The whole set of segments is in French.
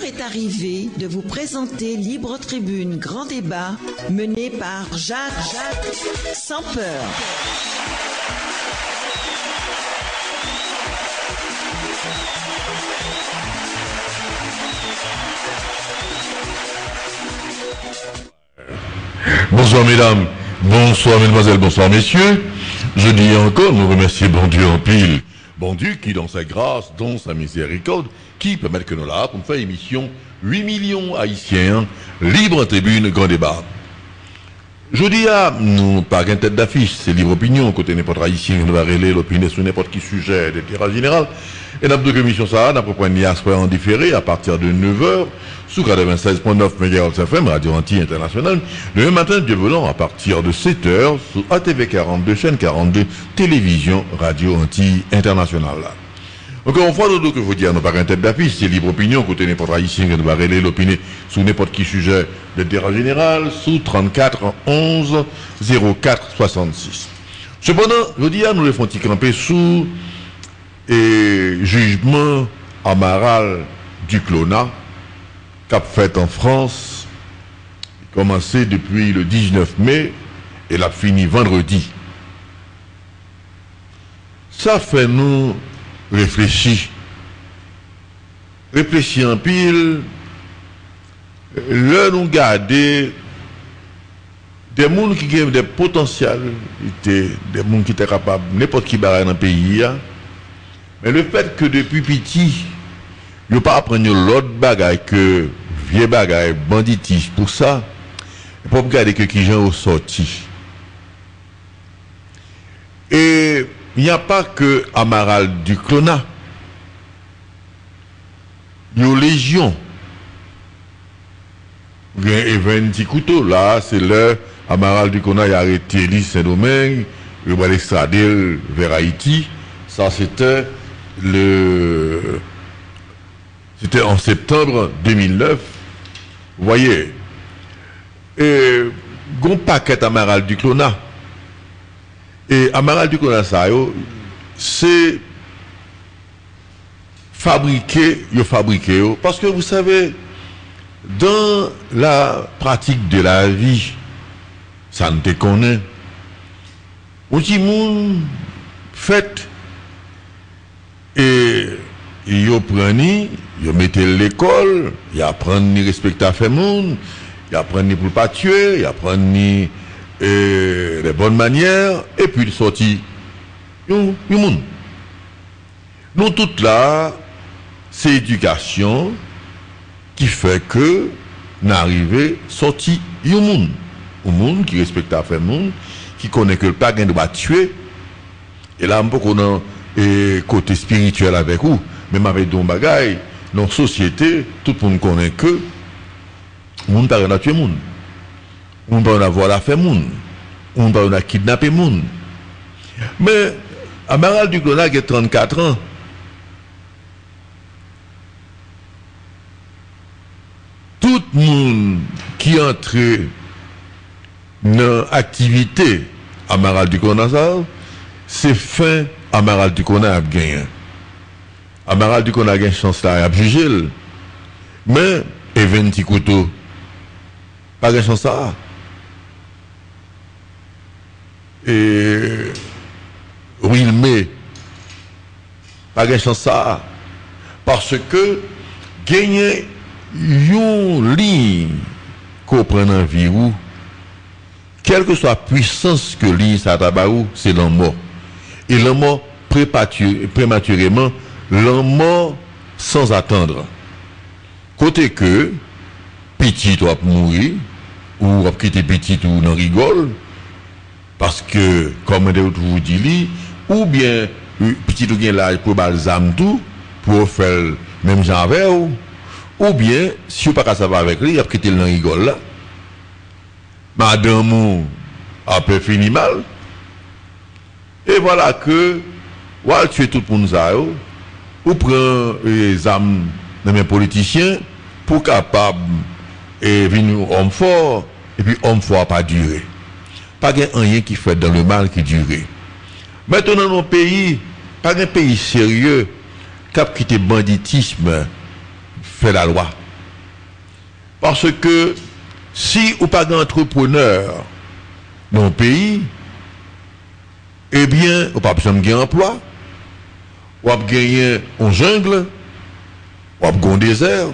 est arrivé de vous présenter Libre Tribune Grand Débat, mené par Jacques sans peur. Bonsoir mesdames, bonsoir mesdemoiselles, bonsoir messieurs. Je dis encore, nous remercions bon Dieu en pile. Bon Dieu qui dans sa grâce, dans sa miséricorde, qui permet que nous là pour faire émission 8 millions haïtiens, libre tribune, grand débat. Je dis à nous, pas qu'une tête d'affiche, c'est libre opinion, côté n'importe haïtien, nous va relayer l'opinion sur n'importe qui sujet de tirage général. Et notre émission ça, nous proposons en différé à partir de 9h, sous 96.9 MHz FM, Radio Anti-Internationale. Le même matin, Dieu voulant, à partir de 7h, sous ATV 42, chaîne 42, télévision, Radio Anti-Internationale. Encore une fois, nous que vous dire, nous pas qu'une tête d'affiche, c'est libre opinion, côté n'importe haïtien, nous va relayer l'opinion sur n'importe qui sujet de tirage général, sous 34 11 04 66. Cependant, je dis à nous les font camper sous et jugement Amaral du Clona, qu'a fait en France, commencé depuis le 19 mai et l'a fini vendredi. Ça fait nous réfléchir en pile, là nous garder des gens qui ont des potentialités, des gens qui étaient capables, n'importe qui barre dans le pays. Mais le fait que depuis petit, ils n'ont pas appris l'autre bagaille que vieux bagaille, banditisme, pour ça, il faut regarder que qui gens ont sorti. Et il n'y a pas que Amaral du Clona. Il y a légion. Il y a un petit couteau, là, c'est le Amaral du Clona, il a arrêté l'île Saint-Domingue, il va l'extrader vers Haïti. Ça, c'était en septembre 2009. Vous voyez, et gon paquet Amaral du Clona. Et Amaral du Clona, ça, c'est fabriqué, parce que vous savez, dans la pratique de la vie, ça ne te connaît. On dit, moun, fait, et yo preni, yo mette l'école, yo apprend ni respecter à faire monde, yo apprend ni pour pas tuer, yo apprend ni les bonnes manières, et puis il sorti yo monde. Nous tout là, c'est éducation qui fait que n'arriver sorti yo monde qui respecte à faire monde, qui connaît que le pas gain doit tuer. Et là on peut qu'on et côté spirituel avec vous, même avec don bagaille, dans la société, tout le monde connaît que on pas rien tuer monde. On pas avoir la faire monde. On pas kidnapper monde. Mais Amaral du Clona qui a 34 ans. Tout le monde qui entre dans l'activité Amaral du Clona, c'est fin Amaral du Clona a gagné. Amaral du Clona a gagné chance là, a jugé. Mais, et 20 couteaux, pas de chance là. Et, oui, mais, pas de chance là. Parce que, gagner une ligne qu'on prend en vie ou, quelle que soit la puissance que ligne ça tabaou, c'est la mort. Et la mort prématurément, la mort sans attendre. Côté que, petit doit mourir, ou quitter petit ou non rigole, parce que, comme vous dit, ou bien, petit ou bien l'âge pour balsam tout, pour faire même genre avec ou bien, si vous pas savoir avec lui, il a quitté le non rigole là. Madame a peu fini mal. Et voilà que, ou tuer tout le monde, ou prend les âmes de mes politiciens pour capable et venir homme fort, et puis homme fort pas durer. Pas rien qui fait dans le mal qui dure. Maintenant, dans nos pays, pas un pays sérieux qui a quitté banditisme, fait la loi. Parce que si ou pas d'entrepreneur dans le pays, eh bien, ou pas besoin de gagner emploi, ou pas gagner en jungle, ou pas gagner en désert,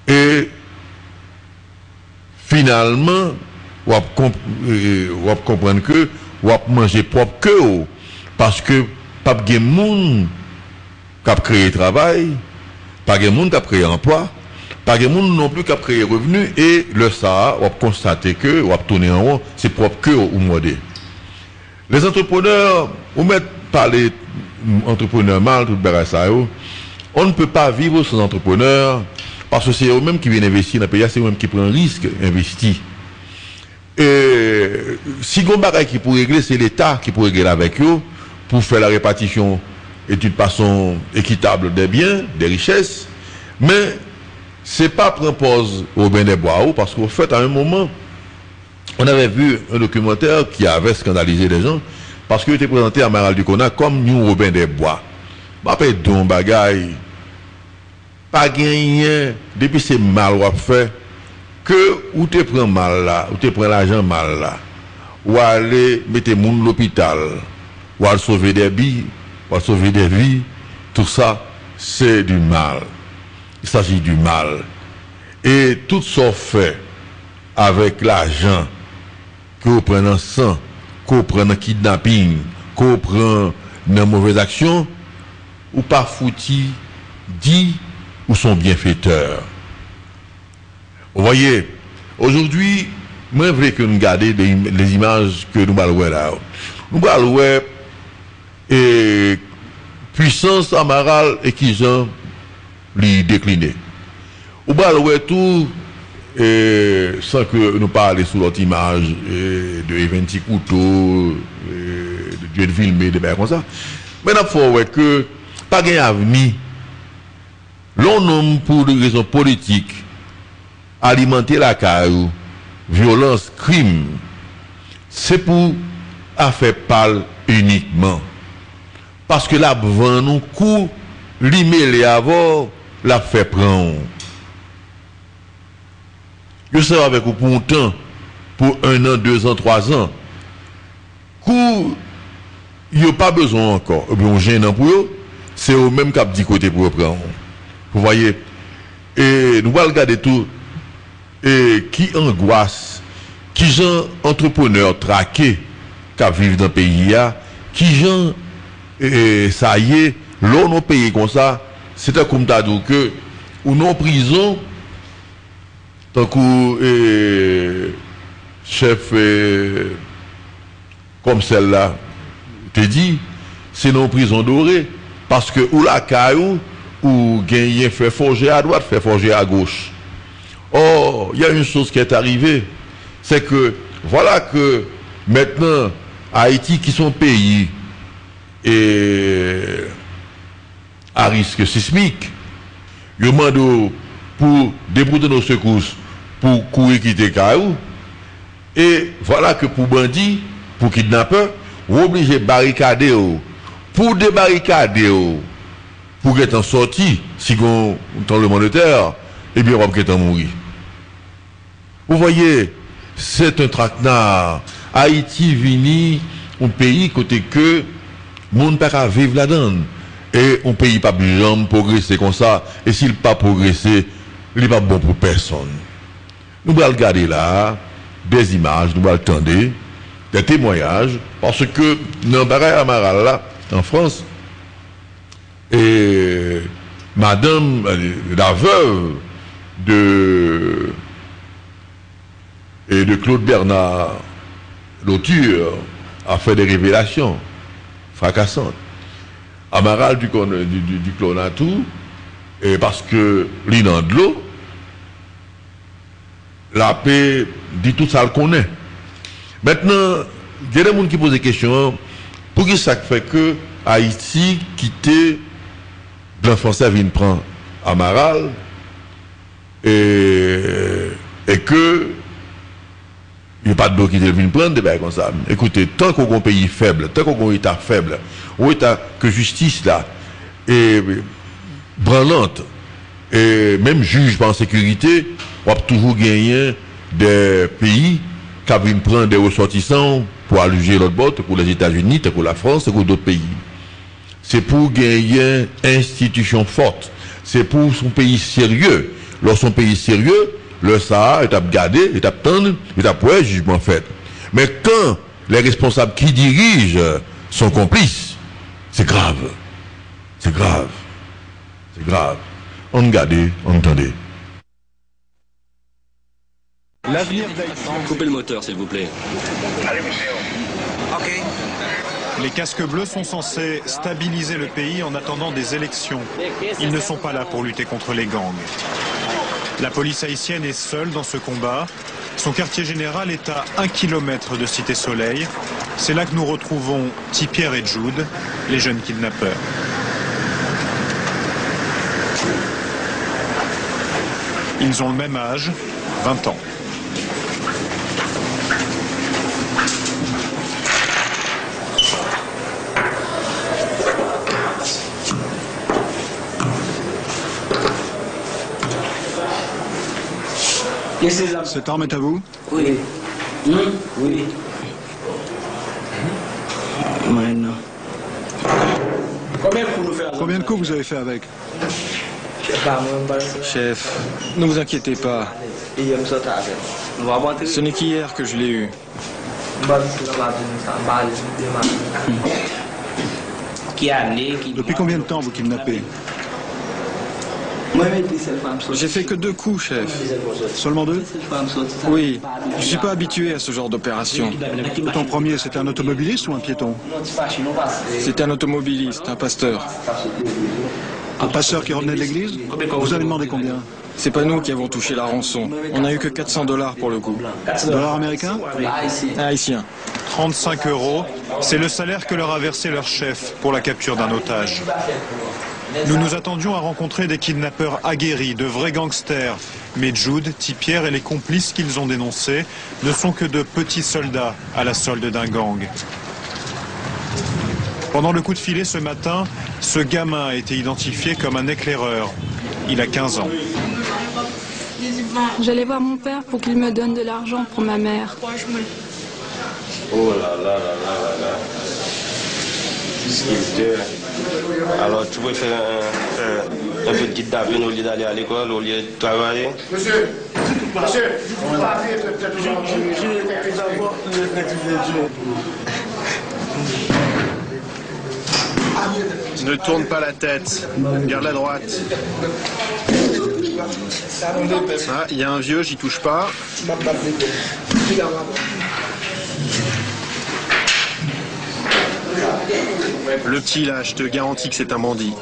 et finalement, ou pas comprendre que ou pas manger propre que parce que pas de monde qui a créé travail, pas de monde qui a créé emploi, pas de monde non plus qui a créé revenu, et le ça, on va constater que, on va tourner en rond, c'est propre que ou modé. Les entrepreneurs, on met pas les entrepreneurs mal, tout le ça, on ne peut pas vivre sans entrepreneurs, parce que c'est eux-mêmes qui viennent investir dans le pays, c'est eux-mêmes qui prennent un risque, investir. Et si on a qui pour régler, c'est l'État qui pour régler avec eux, pour faire la répartition et d'une façon équitable des biens, des richesses, mais c'est pas prendre pause au bain des bois, parce qu'au fait, à un moment, on avait vu un documentaire qui avait scandalisé les gens, parce qu'il était présenté à Maral du Kona comme nous au bain des bois. Après, don bagaille, pas gagné, depuis c'est mal ou fait, que ou te prend mal là, ou te prend l'argent mal là, ou aller mettre moun l'hôpital, ou aller sauver des vies, ou aller sauver des vies, tout ça, c'est du mal. Il s'agit du mal. Et tout ça fait avec l'argent que vous prenez en sang, que vous prenez en kidnapping, que vous prenez dans mauvaise action, ou pas fouti, dit, ou sont bienfaiteurs. Vous voyez, aujourd'hui, moi, je veux que nous gardions les images que nous allons voir là. Nous allons voir et puissance amarale et qui ont les décliné. Nous allons voir tout sans que nous parlions sous l'autre image de Eventi Couteau, de Dieu de Villemé, de bien comme ça. Mais il faut voir que pas gain avenir. L'on nomme pour des raisons politiques alimenter la caillou, violence, crime, c'est pour affaire pâle uniquement. Parce que là, devant nous, coup, l'immêler avant, la fait prendre. Je serai avec vous pour un temps, pour 1 an, 2 ans, 3 ans. Coup, il n'y a pas besoin encore. On gêne pour eux, c'est au même cap du côté pour prendre. Vous voyez, et nous allons regarder tout. Et qui angoisse, qui gens entrepreneurs traqués qui vivent dans le pays, qui gens, ça y est, l'on nos pays comme ça, c'est un comme t'as dit que, ou non prison, tant que chef comme celle-là, te dit, c'est non prison dorée, parce que ou la caillou, ou gagner fait forger à droite, fait forger à gauche. Oh, il y a une chose qui est arrivée, c'est que voilà que maintenant Haïti qui sont pays à risque sismique, ils demandent pour débrouiller nos secousses pour courir quitter Kaou, et voilà que pour bandits, pour kidnappeurs, vous obligez de barricader pour débarricader pour être en sortie si on dans le monde de terre, et bien on va être mourir. Vous voyez, c'est un traquenard. Haïti vini, un pays côté que monde pas vivre là-dedans. Et un pays pas jamais progresser comme ça. Et s'il pas progresser, il n'est pas bon pour personne. Nous allons regarder là des images, nous allons attendre des témoignages, parce que dans Baraye Amaral là, en France, et madame, la veuve de Claude Bernard Lauture a fait des révélations fracassantes. Amaral du Clonatou, et parce que l'inan de l'eau, la paix dit tout ça le connaît. Maintenant, il y a des gens qui posent des questions, pour qui ça fait que Haïti quitte blanc français vient prendre Amaral et que il n'y a pas de qui vient prendre des bails comme ça. Écoutez, tant qu'on a un pays faible, tant qu'on a un État faible, un État que justice là est branlante, Et même juge par sécurité, on va toujours gagner des pays qui viennent prendre des ressortissants pour alléger l'autre bord, pour les États-Unis, pour la France, pour d'autres pays. C'est pour gagner une institution forte. C'est pour son pays sérieux. Lorsque son pays sérieux, le Sahara est à garder, est à tendre, est à pouvoir jugement fait. Mais quand les responsables qui dirigent sont complices, c'est grave. C'est grave. C'est grave. On regarde, on entendait. L'avenir d'Haïti. Coupez le moteur, s'il vous plaît. Les casques bleus sont censés stabiliser le pays en attendant des élections. Ils ne sont pas là pour lutter contre les gangs. La police haïtienne est seule dans ce combat. Son quartier général est à 1 kilomètre de Cité Soleil. C'est là que nous retrouvons Tipierre et Jude, les jeunes kidnappeurs. Ils ont le même âge, 20 ans. Cette arme est à vous? Oui. Oui. Maintenant. Combien de coups vous avez fait avec? Chef, ne vous inquiétez pas. Ce n'est qu'hier que je l'ai eu. Depuis combien de temps vous kidnappez? J'ai fait que 2 coups, chef. Seulement 2? Oui, je suis pas habitué à ce genre d'opération. Ton premier, c'était un automobiliste ou un piéton? C'était un automobiliste, un pasteur. Un passeur qui revenait de l'église? Vous avez demandé combien? C'est pas nous qui avons touché la rançon. On a eu que 400 $ pour le coup. Dollars américains? Haïtien. 35 €, c'est le salaire que leur a versé leur chef pour la capture d'un otage. Nous nous attendions à rencontrer des kidnappeurs aguerris, de vrais gangsters. Mais Jude, Tipierre et les complices qu'ils ont dénoncés ne sont que de petits soldats à la solde d'un gang. Pendant le coup de filet ce matin, ce gamin a été identifié comme un éclaireur. Il a 15 ans. J'allais voir mon père pour qu'il me donne de l'argent pour ma mère. Oh là là là là là là. Ce qu'il fait. Alors tu préfères un peu de kidnapping au lieu d'aller à l'école, au lieu de travailler? Monsieur, vous parlez Ne tourne pas la tête. Garde la droite. Ah, il y a un vieux, j'y touche pas. Le petit là, je te garantis que c'est un bandit.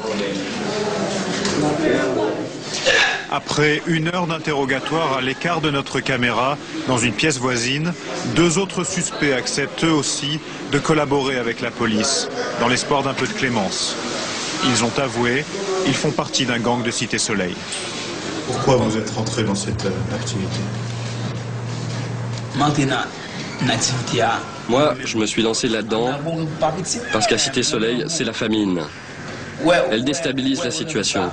Après 1 heure d'interrogatoire à l'écart de notre caméra, dans une pièce voisine, 2 autres suspects acceptent eux aussi de collaborer avec la police, dans l'espoir d'un peu de clémence. Ils ont avoué, ils font partie d'un gang de Cité Soleil. Pourquoi vous êtes rentré dans cette activité? Moi, je me suis lancé là-dedans parce qu'à Cité Soleil, c'est la famine. Elle déstabilise la situation.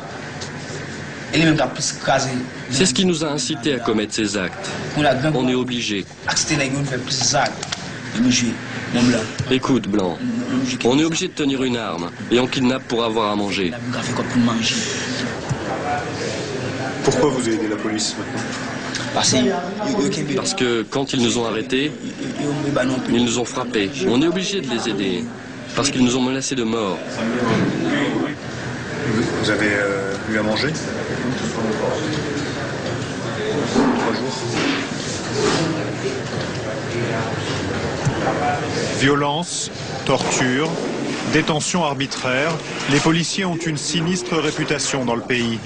C'est ce qui nous a incités à commettre ces actes. On est obligé. Écoute, Blanc, on est obligé de tenir une arme et on kidnappe pour avoir à manger. Pourquoi vous avez aidé la police maintenant? Parce que quand ils nous ont arrêtés, ils nous ont frappés. On est obligé de les aider parce qu'ils nous ont menacés de mort. Vous avez eu à manger? 3 jours. Violence, torture, détention arbitraire, les policiers ont une sinistre réputation dans le pays.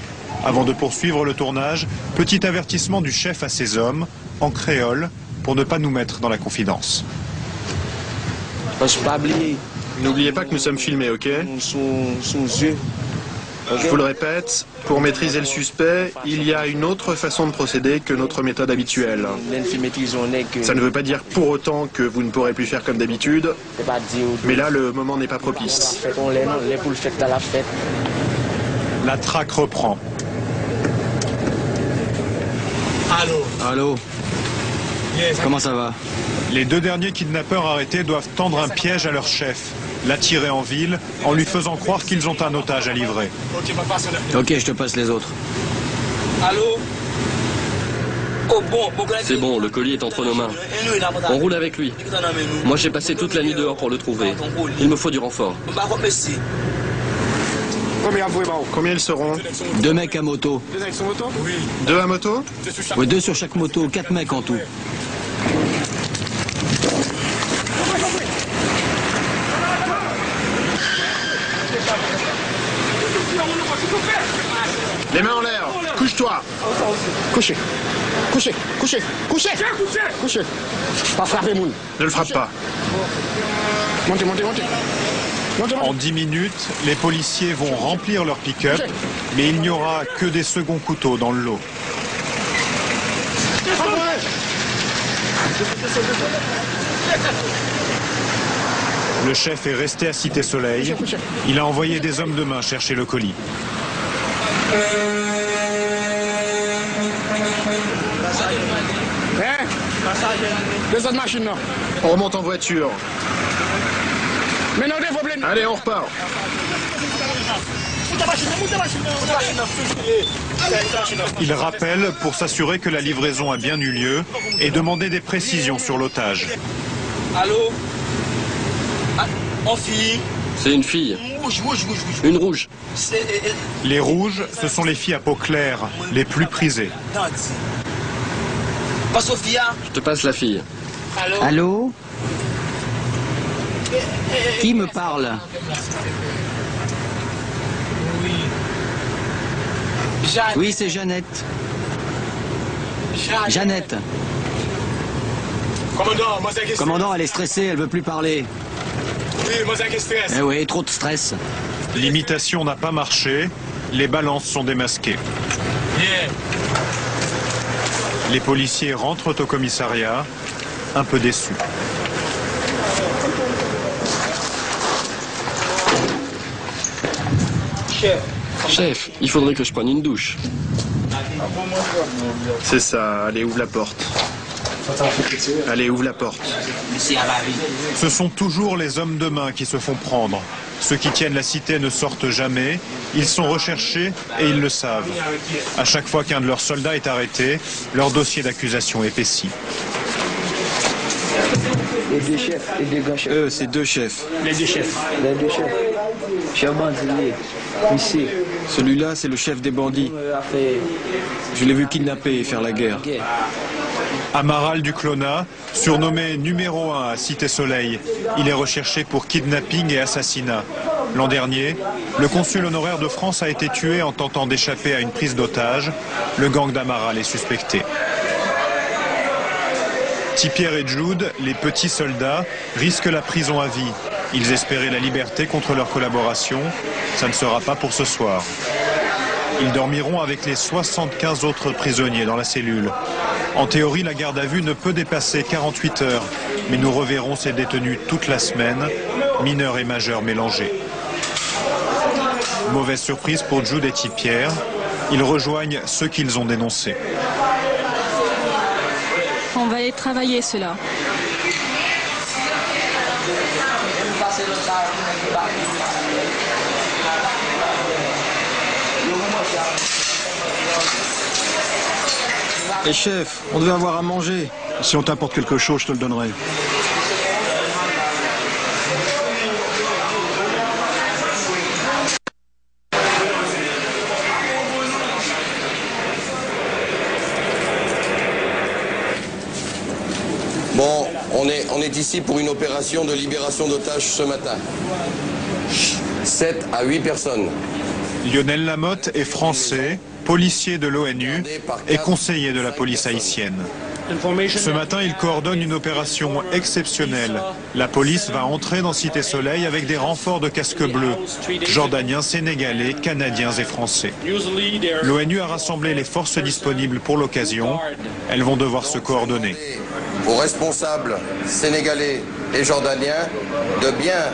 Avant de poursuivre le tournage, petit avertissement du chef à ses hommes, en créole, pour ne pas nous mettre dans la confidence. N'oubliez pas que nous sommes filmés, ok? Je vous le répète, pour maîtriser le suspect, il y a une autre façon de procéder que notre méthode habituelle. Ça ne veut pas dire pour autant que vous ne pourrez plus faire comme d'habitude, mais là, le moment n'est pas propice. La traque reprend. Allô. Comment ça va? Les deux derniers kidnappeurs arrêtés doivent tendre un piège à leur chef, l'attirer en ville en lui faisant croire qu'ils ont un otage à livrer. Ok, je te passe les autres. Allô? C'est bon, le colis est entre nos mains. On roule avec lui. Moi, j'ai passé toute la nuit dehors pour le trouver. Il me faut du renfort. Combien ils seront? 2 mecs à moto. 2 à moto? Oui, 2 sur chaque moto, 4 mecs en tout. Les mains en l'air. Couche-toi. Couchez. Couchez. Couchez. Couchez. Couchez. Pas frapper, Moon. Ne le frappe pas. Montez, montez, montez. En 10 minutes, les policiers vont remplir leur pick-up, mais il n'y aura que des seconds couteaux dans le lot. Le chef est resté à Cité Soleil. Il a envoyé des hommes de main chercher le colis. Les autres machines, là. On remonte en voiture. Mais non, des problèmes. Allez, on repart. Il rappelle pour s'assurer que la livraison a bien eu lieu et demander des précisions sur l'otage. Allô? En fille? C'est une fille. Une rouge. Les rouges, ce sont les filles à peau claire, les plus prisées. Pas Sophia? Je te passe la fille. Allô? Qui me parle? Oui, c'est Jeannette. Jeannette. Commandant, elle est stressée, elle veut plus parler. Eh oui, trop de stress. L'imitation n'a pas marché, les balances sont démasquées. Les policiers rentrent au commissariat, un peu déçus. Chef, il faudrait que je prenne une douche. C'est ça, allez, ouvre la porte. Allez, ouvre la porte. Ce sont toujours les hommes de main qui se font prendre. Ceux qui tiennent la cité ne sortent jamais, ils sont recherchés et ils le savent. À chaque fois qu'un de leurs soldats est arrêté, leur dossier d'accusation épaissit. Les deux chefs, les deux grands chefs. C'est 2 chefs. Les deux chefs. Les deux chefs. Chef bandit, ici. Celui-là, c'est le chef des bandits. Je l'ai vu kidnapper et faire la guerre. Amaral Duclona, surnommé numéro 1 à Cité Soleil, il est recherché pour kidnapping et assassinat. L'an dernier, le consul honoraire de France a été tué en tentant d'échapper à une prise d'otage. Le gang d'Amaral est suspecté. Tipierre et Jude, les petits soldats, risquent la prison à vie. Ils espéraient la liberté contre leur collaboration. Ça ne sera pas pour ce soir. Ils dormiront avec les 75 autres prisonniers dans la cellule. En théorie, la garde à vue ne peut dépasser 48 heures, mais nous reverrons ces détenus toute la semaine, mineurs et majeurs mélangés. Mauvaise surprise pour Jude et Tipierre, ils rejoignent ceux qu'ils ont dénoncés. On va aller travailler cela. Et chef, on devait avoir à manger. Si on t'apporte quelque chose, je te le donnerai. Bon, on est ici pour une opération de libération d'otages ce matin. 7 à 8 personnes. Lionel Lamotte est français, policier de l'ONU et conseiller de la police haïtienne. Ce matin, il coordonne une opération exceptionnelle. La police va entrer dans Cité Soleil avec des renforts de casques bleus, jordaniens, sénégalais, canadiens et français. L'ONU a rassemblé les forces disponibles pour l'occasion. Elles vont devoir se coordonner. Aux responsables sénégalais et jordaniens de bien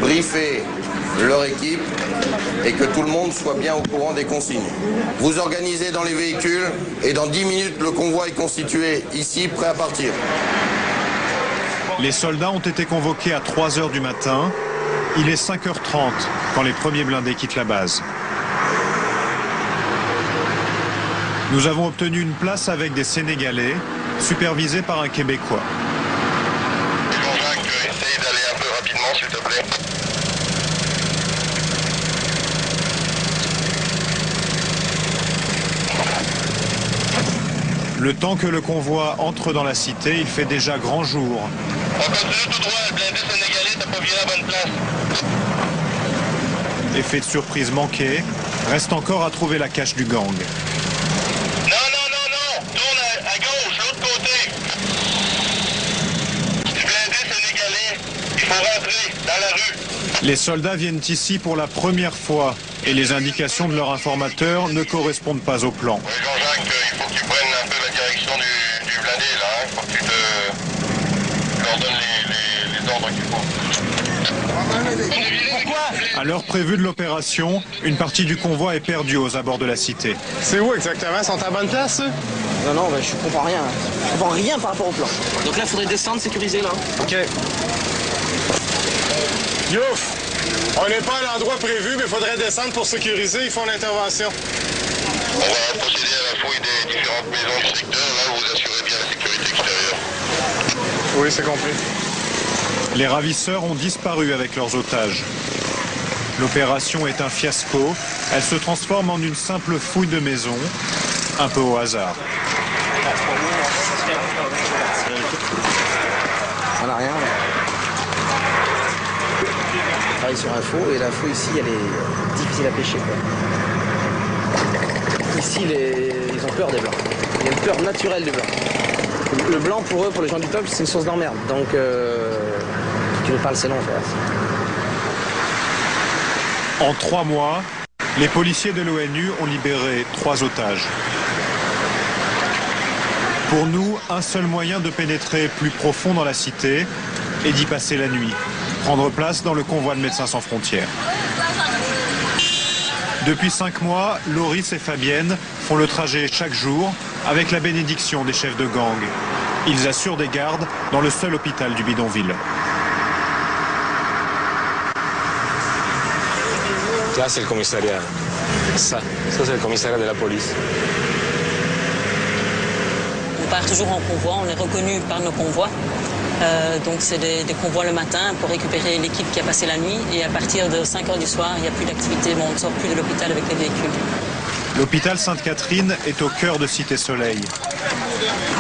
briefer leur équipe et que tout le monde soit bien au courant des consignes. Vous organisez dans les véhicules et dans 10 minutes, le convoi est constitué ici, prêt à partir. Les soldats ont été convoqués à 3 h du matin. Il est 5h30 quand les premiers blindés quittent la base. Nous avons obtenu une place avec des Sénégalais, supervisés par un Québécois. Essaye d'aller un peu rapidement, s'il te plaît. Le temps que le convoi entre dans la cité, il fait déjà grand jour. On continue tout droit, le blindé sénégalais, t'as pas viré à la bonne place. Effet de surprise manqué, reste encore à trouver la cache du gang. Non, tourne à gauche, l'autre côté. Le blindé sénégalais, il faut rentrer dans la rue. Les soldats viennent ici pour la première fois et les indications de leur informateur ne correspondent pas au plan. Oui, Jean-Jacques, il faut que tu prennes un peu la direction du blindé, là. Il faut que tu leur donnes les ordres qu'il faut. À l'heure prévue de l'opération, une partie du convoi est perdue aux abords de la cité. C'est où exactement? Ils sont à bonne place, eux? Non, je comprends rien. Je comprends rien par rapport au plan. Donc là, il faudrait descendre, sécuriser, là. OK. Youf! On n'est pas à l'endroit prévu, mais il faudrait descendre pour sécuriser. Ils font l'intervention. On va procéder à la fouille des différentes maisons du secteur. Là, vous assurez bien la sécurité extérieure. Oui, c'est compris. Les ravisseurs ont disparu avec leurs otages. L'opération est un fiasco. Elle se transforme en une simple fouille de maison, un peu au hasard. On n'a rien. On travaille sur un faux et la faux ici, elle est difficile à pêcher. Ici, ils ont peur des blancs. Il y a une peur naturelle des blancs. Le blanc, pour eux, pour les gens du peuple, c'est une source d'emmerde. Donc, tu veux pas le c'est long, frère. En 3 mois, les policiers de l'ONU ont libéré 3 otages. Pour nous, un seul moyen de pénétrer plus profond dans la cité est d'y passer la nuit, prendre place dans le convoi de Médecins sans frontières. Depuis 5 mois, Loris et Fabienne font le trajet chaque jour avec la bénédiction des chefs de gang. Ils assurent des gardes dans le seul hôpital du bidonville. Là, c'est le commissariat. Ça c'est le commissariat de la police. On part toujours en convoi, on est reconnu par nos convois. Donc c'est des convois le matin pour récupérer l'équipe qui a passé la nuit. Et à partir de 5 h du soir, il n'y a plus d'activité. Bon, on ne sort plus de l'hôpital avec les véhicules. L'hôpital Sainte-Catherine est au cœur de Cité Soleil.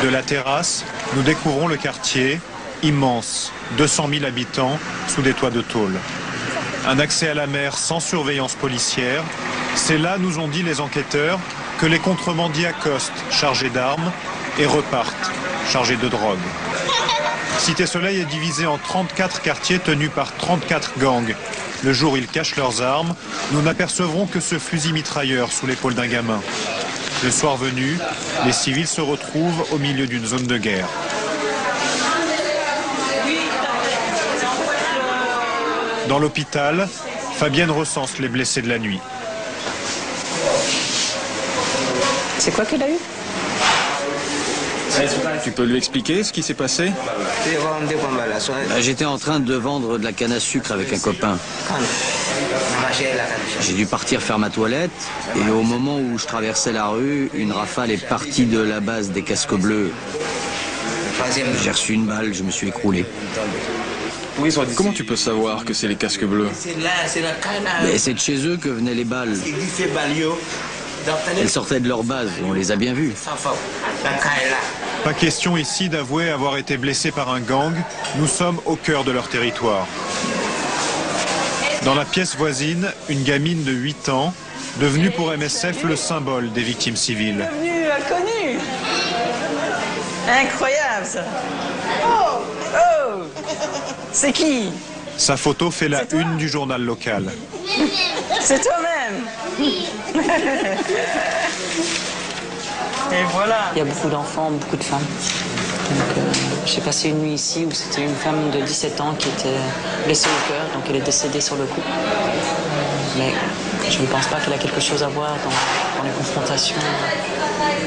De la terrasse, nous découvrons le quartier, immense, 200 000 habitants, sous des toits de tôle. Un accès à la mer sans surveillance policière. C'est là, nous ont dit les enquêteurs, que les contrebandiers accostent, chargés d'armes, et repartent, chargés de drogue. Cité Soleil est divisée en 34 quartiers tenus par 34 gangs. Le jour où ils cachent leurs armes, nous n'apercevrons que ce fusil mitrailleur sous l'épaule d'un gamin. Le soir venu, les civils se retrouvent au milieu d'une zone de guerre. Dans l'hôpital, Fabienne recense les blessés de la nuit. C'est quoi qu'il a eu? Tu peux lui expliquer ce qui s'est passé? J'étais en train de vendre de la canne à sucre avec un copain. J'ai dû partir faire ma toilette et au moment où je traversais la rue, une rafale est partie de la base des casques bleus. J'ai reçu une balle, je me suis écroulé. Comment tu peux savoir que c'est les casques bleus? Mais c'est de chez eux que venaient les balles. Elles sortaient de leur base, on les a bien vues. Pas question ici d'avouer avoir été blessé par un gang. Nous sommes au cœur de leur territoire. Dans la pièce voisine, une gamine de 8 ans, devenue pour MSF le symbole des victimes civiles. Devenue inconnue. Incroyable ça. Oh, oh. C'est qui? Sa photo fait la une du journal local. C'est toi-même. Et voilà. Il y a beaucoup d'enfants, beaucoup de femmes. J'ai passé une nuit ici où c'était une femme de 17 ans qui était blessée au cœur, donc elle est décédée sur le coup. Mais je ne pense pas qu'elle a quelque chose à voir dans les confrontations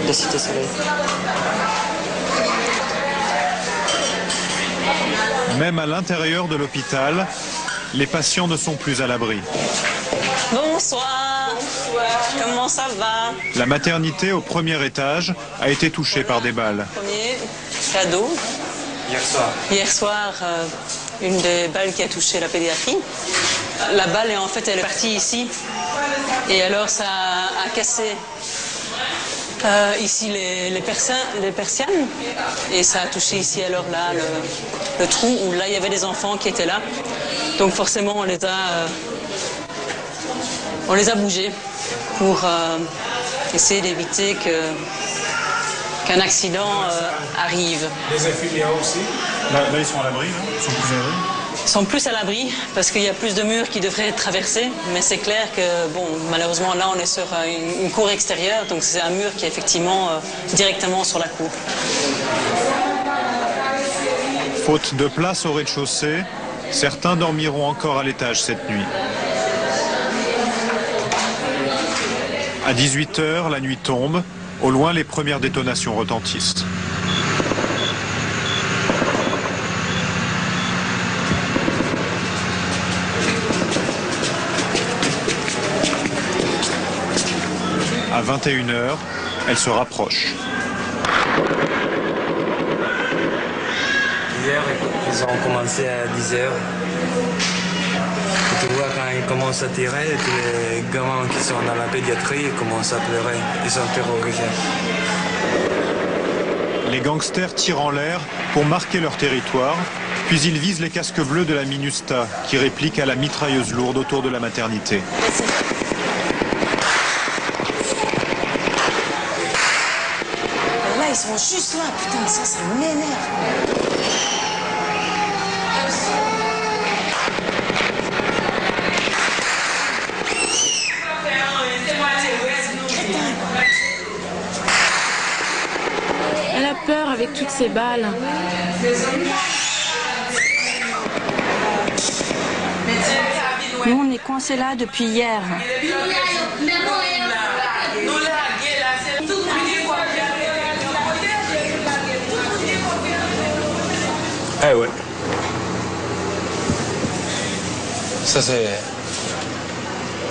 de Cité Soleil. Même à l'intérieur de l'hôpital, les patients ne sont plus à l'abri. Bonsoir. Comment ça va? La maternité au premier étage a été touchée par des balles. Premier cadeau. Hier soir, une des balles qui a touché la pédiatrie. La balle, elle est partie ici. Et alors, ça a cassé ici les persiennes. Et ça a touché ici, alors là, le trou où là, il y avait des enfants qui étaient là. Donc forcément, on les a bougés pour essayer d'éviter qu'un accident arrive. Les infirmiers aussi? Là, ils sont à l'abri, ils sont plus à l'abri? Ils sont plus à l'abri parce qu'il y a plus de murs qui devraient être traversés. Mais c'est clair que, bon, malheureusement, là, on est sur une cour extérieure. Donc c'est un mur qui est effectivement directement sur la cour. Faute de place au rez-de-chaussée, certains dormiront encore à l'étage cette nuit. À 18h, la nuit tombe. Au loin, les premières détonations retentissent. À 21h, elle se rapproche. Hier, ils ont commencé à 10h. Tu vois, quand ils commencent à tirer, les gamins qui sont dans la pédiatrie ils commencent à pleurer. Ils sont terrorisés. Les gangsters tirent en l'air pour marquer leur territoire, puis ils visent les casques bleus de la MINUSTA, qui répliquent à la mitrailleuse lourde autour de la maternité. Là, ils sont juste là, putain, ça m'énerve. Elle a peur avec toutes ces balles. Nous, on est coincés là depuis hier. Eh ouais. Ça c'est...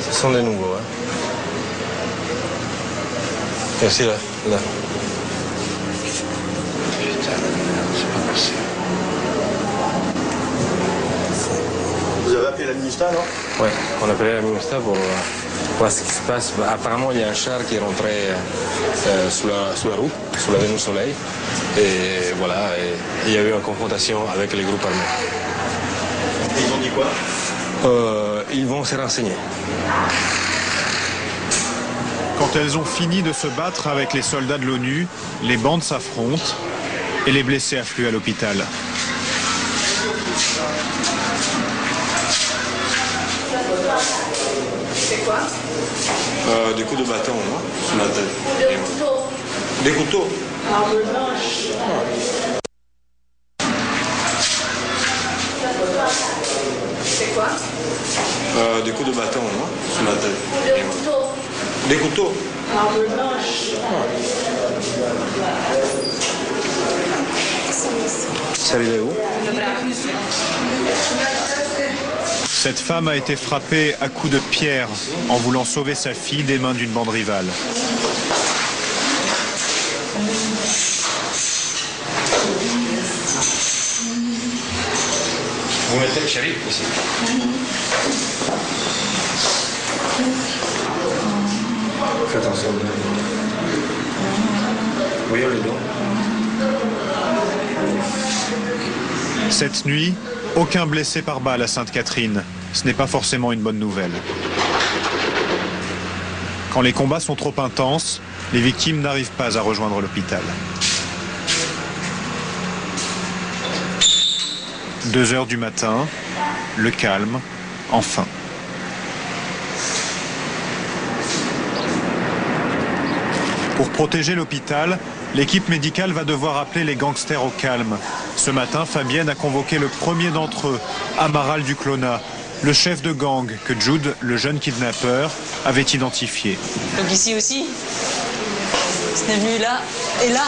Ce sont des nouveaux. Hein. Et aussi là. Putain, c'est pas possible. Vous avez appelé la MINUSTA, non? Oui, on a appelé la MINUSTA pour voir ce qui se passe. Apparemment, il y a un char qui est rentré sous la route, sous la Vénus Soleil. Et voilà, et il y a eu une confrontation avec les groupes armés. Et ils ont dit quoi? Ils vont se renseigner. Quand elles ont fini de se battre avec les soldats de l'ONU, les bandes s'affrontent et les blessés affluent à l'hôpital. C'est quoi? Des coups de bâton, non? Sur la tête. Des couteaux. Des couteaux? Arme blanche. C'est quoi? Des coups de bâton, non? Sur la tête. Des couteaux. Des couteaux? Arme blanche. C'est arrivé où? Cette femme a été frappée à coups de pierre en voulant sauver sa fille des mains d'une bande rivale. Vous mettez le shérif ici. Faites attention. Voyons les dents. Cette nuit, aucun blessé par balle à Sainte-Catherine. Ce n'est pas forcément une bonne nouvelle. Quand les combats sont trop intenses, les victimes n'arrivent pas à rejoindre l'hôpital. 2h du matin, le calme, enfin. Pour protéger l'hôpital, L'équipe médicale va devoir appeler les gangsters au calme. Ce matin, Fabienne a convoqué le premier d'entre eux, Amaral Duclona, le chef de gang que Jude, le jeune kidnappeur, avait identifié. Donc ici aussi, c'est venu là et là,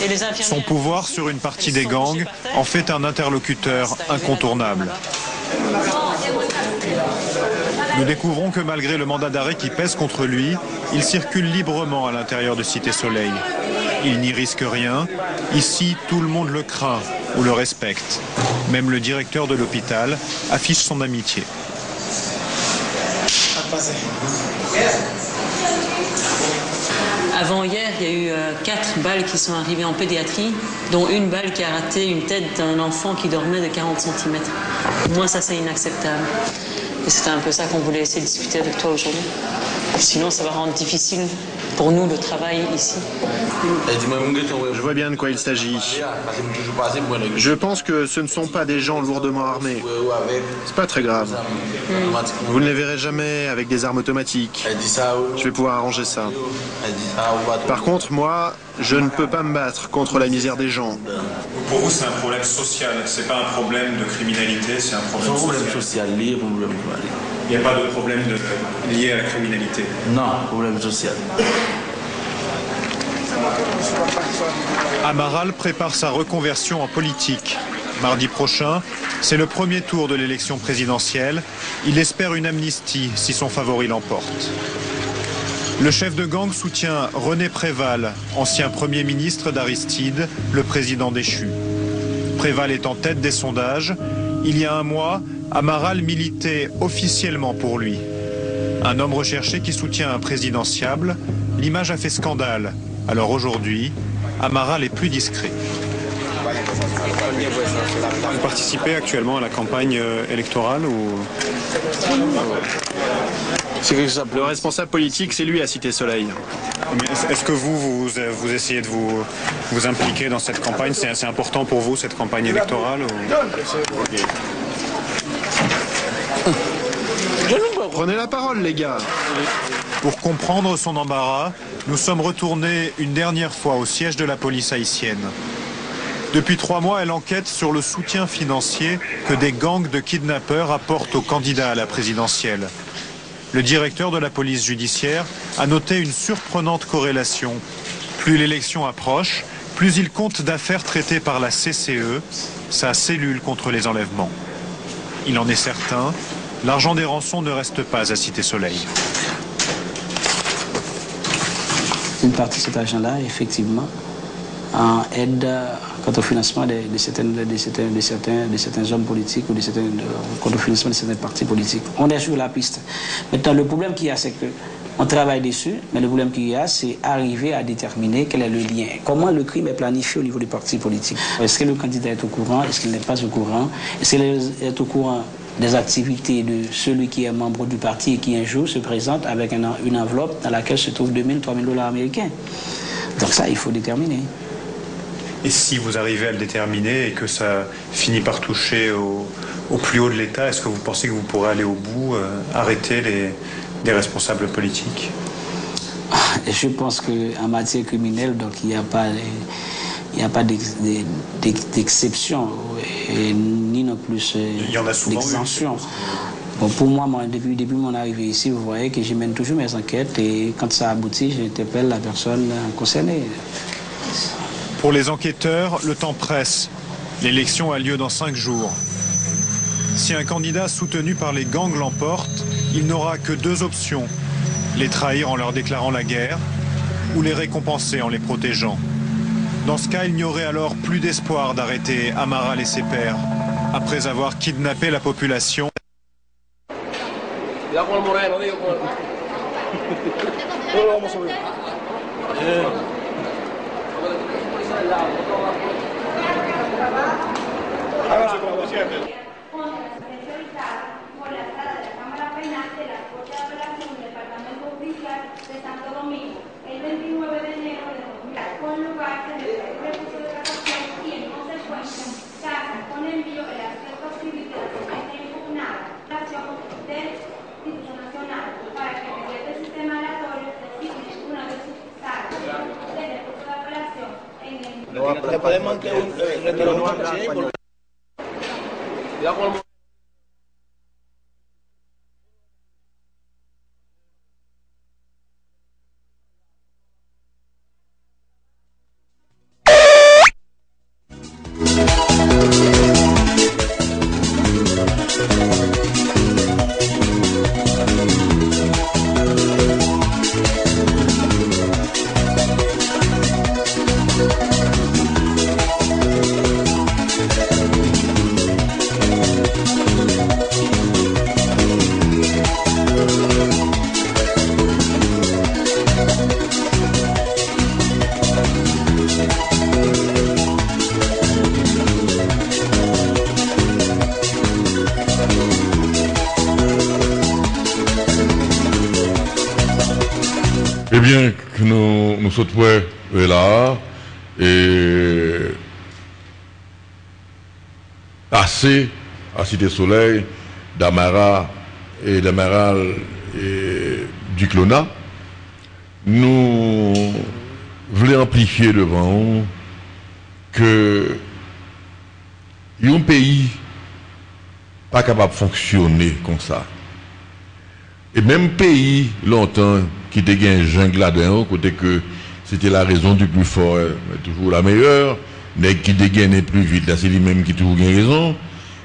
et les infirmières. Son pouvoir sur une partie des gangs en fait un interlocuteur incontournable. Nous découvrons que malgré le mandat d'arrêt qui pèse contre lui, il circule librement à l'intérieur de Cité Soleil. Il n'y risque rien. Ici, tout le monde le craint ou le respecte. Même le directeur de l'hôpital affiche son amitié. Avant hier, il y a eu 4 balles qui sont arrivées en pédiatrie, dont une balle qui a raté une tête d'un enfant qui dormait de 40 cm. Moi, ça, c'est inacceptable. Et c'était un peu ça qu'on voulait essayer de discuter avec toi aujourd'hui. Sinon, ça va rendre difficile pour nous le travail ici. Je vois bien de quoi il s'agit. Je pense que ce ne sont pas des gens lourdement armés. C'est pas très grave. Vous ne les verrez jamais avec des armes automatiques. Je vais pouvoir arranger ça. Par contre, moi, je ne peux pas me battre contre la misère des gens. Pour vous, c'est un problème social, c'est pas un problème de criminalité, c'est un problème social. Il n'y a pas de problème lié à la criminalité. Non, problème social. Amaral prépare sa reconversion en politique. Mardi prochain, c'est le premier tour de l'élection présidentielle. Il espère une amnistie si son favori l'emporte. Le chef de gang soutient René Préval, ancien Premier ministre d'Aristide, le président déchu. Préval est en tête des sondages. Il y a un mois, Amaral militait officiellement pour lui. Un homme recherché qui soutient un présidentiable, l'image a fait scandale. Alors aujourd'hui, Amaral est plus discret. Vous participez actuellement à la campagne électorale ou... Le responsable politique, c'est lui à Cité Soleil. Est-ce que vous essayez de vous impliquer dans cette campagne? C'est important pour vous, cette campagne électorale ou... Prenez la parole, les gars. Pour comprendre son embarras, nous sommes retournés une dernière fois au siège de la police haïtienne. Depuis 3 mois, elle enquête sur le soutien financier que des gangs de kidnappeurs apportent aux candidats à la présidentielle. Le directeur de la police judiciaire a noté une surprenante corrélation. Plus l'élection approche, plus il compte d'affaires traitées par la CCE, sa cellule contre les enlèvements. Il en est certain, l'argent des rançons ne reste pas à Cité Soleil. Une partie de cet argent-là, effectivement, aide quant au financement de certains hommes politiques ou quant au financement de certains partis politiques. On est sur la piste. Maintenant, le problème qu'il y a, c'est qu'on travaille dessus, mais le problème qu'il y a, c'est arriver à déterminer quel est le lien. Comment le crime est planifié au niveau des partis politiques. Est-ce que le candidat est au courant? Est-ce qu'il n'est pas au courant? Est-ce qu'il est au courant des activités de celui qui est membre du parti et qui un jour se présente avec une enveloppe dans laquelle se trouvent 2 000, 3 000 $ américains? Donc ça, il faut déterminer. Et si vous arrivez à le déterminer et que ça finit par toucher au plus haut de l'État, est-ce que vous pensez que vous pourrez aller au bout, arrêter les responsables politiques? Je pense qu'en matière criminelle, donc, il n'y a pas d'exception, ni non plus d'exemption. Bon, pour moi, depuis mon arrivée ici, vous voyez que je mène toujours mes enquêtes et quand ça aboutit, j'interpelle la personne concernée. Pour les enquêteurs, le temps presse. L'élection a lieu dans 5 jours. Si un candidat soutenu par les gangs l'emporte, il n'aura que 2 options. Les trahir en leur déclarant la guerre ou les récompenser en les protégeant. Dans ce cas, il n'y aurait alors plus d'espoir d'arrêter Amaral et ses pairs, après avoir kidnappé la population. Eh bien, que nous sommes là, et assez à Cité Soleil, d'Amaral et du Clona, nous voulons amplifier devant que un pays pas capable de fonctionner comme ça. Et même pays longtemps qui était un jungle là-dedans, côté que c'était la raison du plus fort, mais toujours la meilleure, mais qui dégainait plus vite, là c'est lui-même qui toujours gagne raison,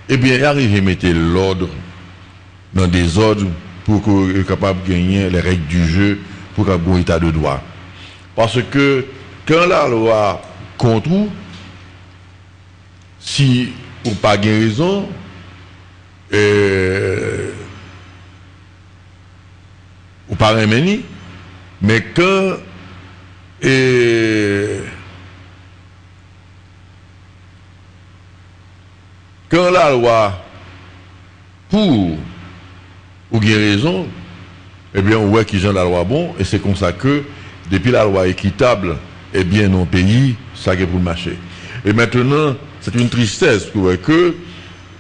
eh bien arriver à mettre l'ordre dans des ordres pour qu'on soit capable de gagner les règles du jeu pour qu'il y ait un état de droit. Parce que quand la loi contre vous, si vous n'avez pas raison, ou pas remeni, mais quand la loi pour ou bien raison, eh bien on voit qui j'en la loi bon, et c'est comme ça que depuis la loi équitable, eh bien nos pays, ça est pour le marché. Et maintenant, c'est une tristesse pour que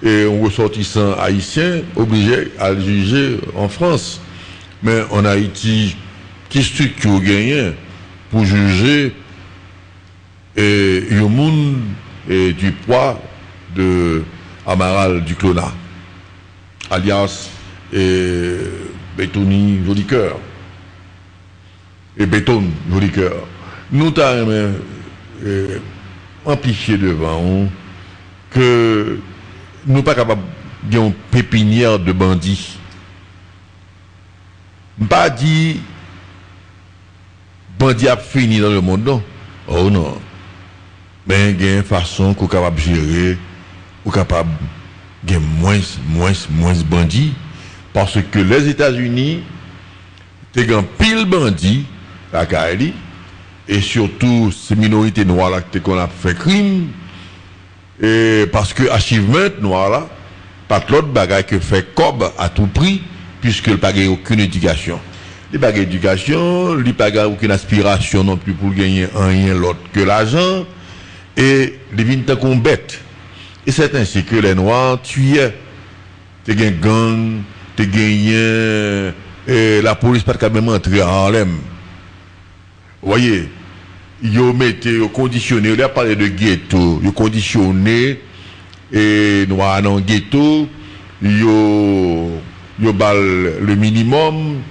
un ressortissant haïtien obligé à le juger en France. Mais en Haïti, qui structure gagne pour juger le monde du poids de Amaral du Clona, alias Bétoni Jolicoeur. Et Béton Jolicoeur. Nous t'avons amplifié devant que nous ne sommes pas capables d'une pépinière de bandits. Pas dit bandit a fini dans le monde, non. Oh non. Mais il y a une façon qu'on est capable de gérer, ou capable de moins bandits, parce que les États-Unis, ils ont pile bandits à Kaili, et surtout ces minorités noires là qu'on a fait crime, et parce que achievement noir là, pas l'autre bagaille que fait cob à tout prix, puisque il n'a pas aucune éducation. Il n'a pas d'éducation, il n'a pas aucune aspiration non plus pour gagner rien l'autre que l'argent, et il vient de combattre. Et c'est ainsi que les Noirs tuaient. Tu as gang, tu as gagné, et la police n'a pas même entré en Harlem. Vous voyez, ils ont conditionné, ils ont parlé de ghetto, ils ont conditionné, et Noirs dans le ghetto, ils ont le minimum,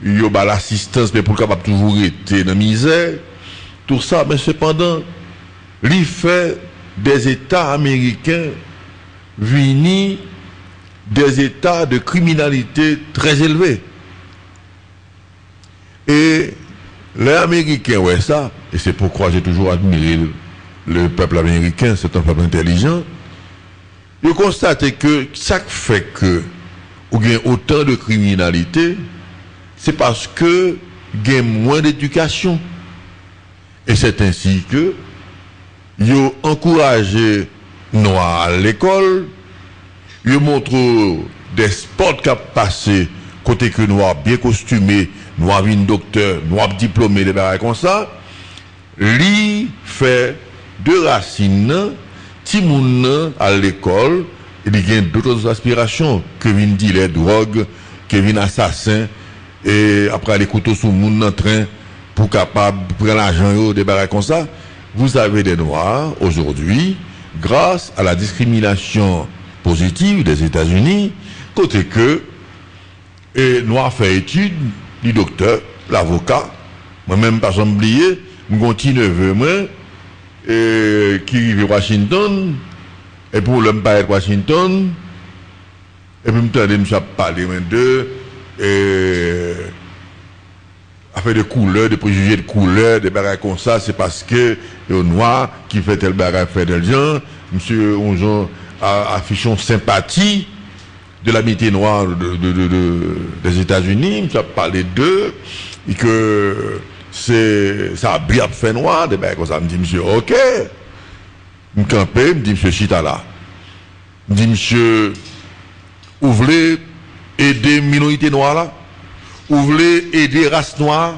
il y a l'assistance, mais pour capable toujours être dans la misère, tout ça, mais cependant, il fait des États américains venus des États de criminalité très élevés. Et les Américains, ouais, ça, et c'est pourquoi j'ai toujours admiré le peuple américain, c'est un peuple intelligent, ils constatent que ça fait que il y a autant de criminalité, c'est parce que il y a moins d'éducation. Et c'est ainsi que ils ont encouragé Noirs à l'école, ils montrent des sports qui ont passé, côté que Noirs bien costumés, Noirs vin docteur, Noirs diplômés, des barres comme ça, lui fait de racines, Timoun à l'école, il y a d'autres aspirations que viennent dire les drogues, que viennent assassins, et après les couteaux sous le monde en train pour capable prendre l'argent des barres comme ça. vous avez des Noirs aujourd'hui, grâce à la discrimination positive des États-Unis, côté que et Noir fait étude, le docteur, l'avocat, moi-même pas oublié, mon petit neveu moi, qui vit à Washington, et pour l'homme pas être Washington, et puis je me suis parlé de affaire de couleur, de préjugés de couleur, des bagages comme ça, c'est parce que le noir qui fait tel bagage, fait tel genre, monsieur Onjon a affiché sympathie de l'amitié noire des États-Unis, je parlé d'eux, et que ça a bien fait noir, des bagages comme ça, me dit monsieur, ok, me campé, me dit monsieur Chitala, me dit monsieur, vous voulez aider minorité noire là? Vous voulez aider race noire?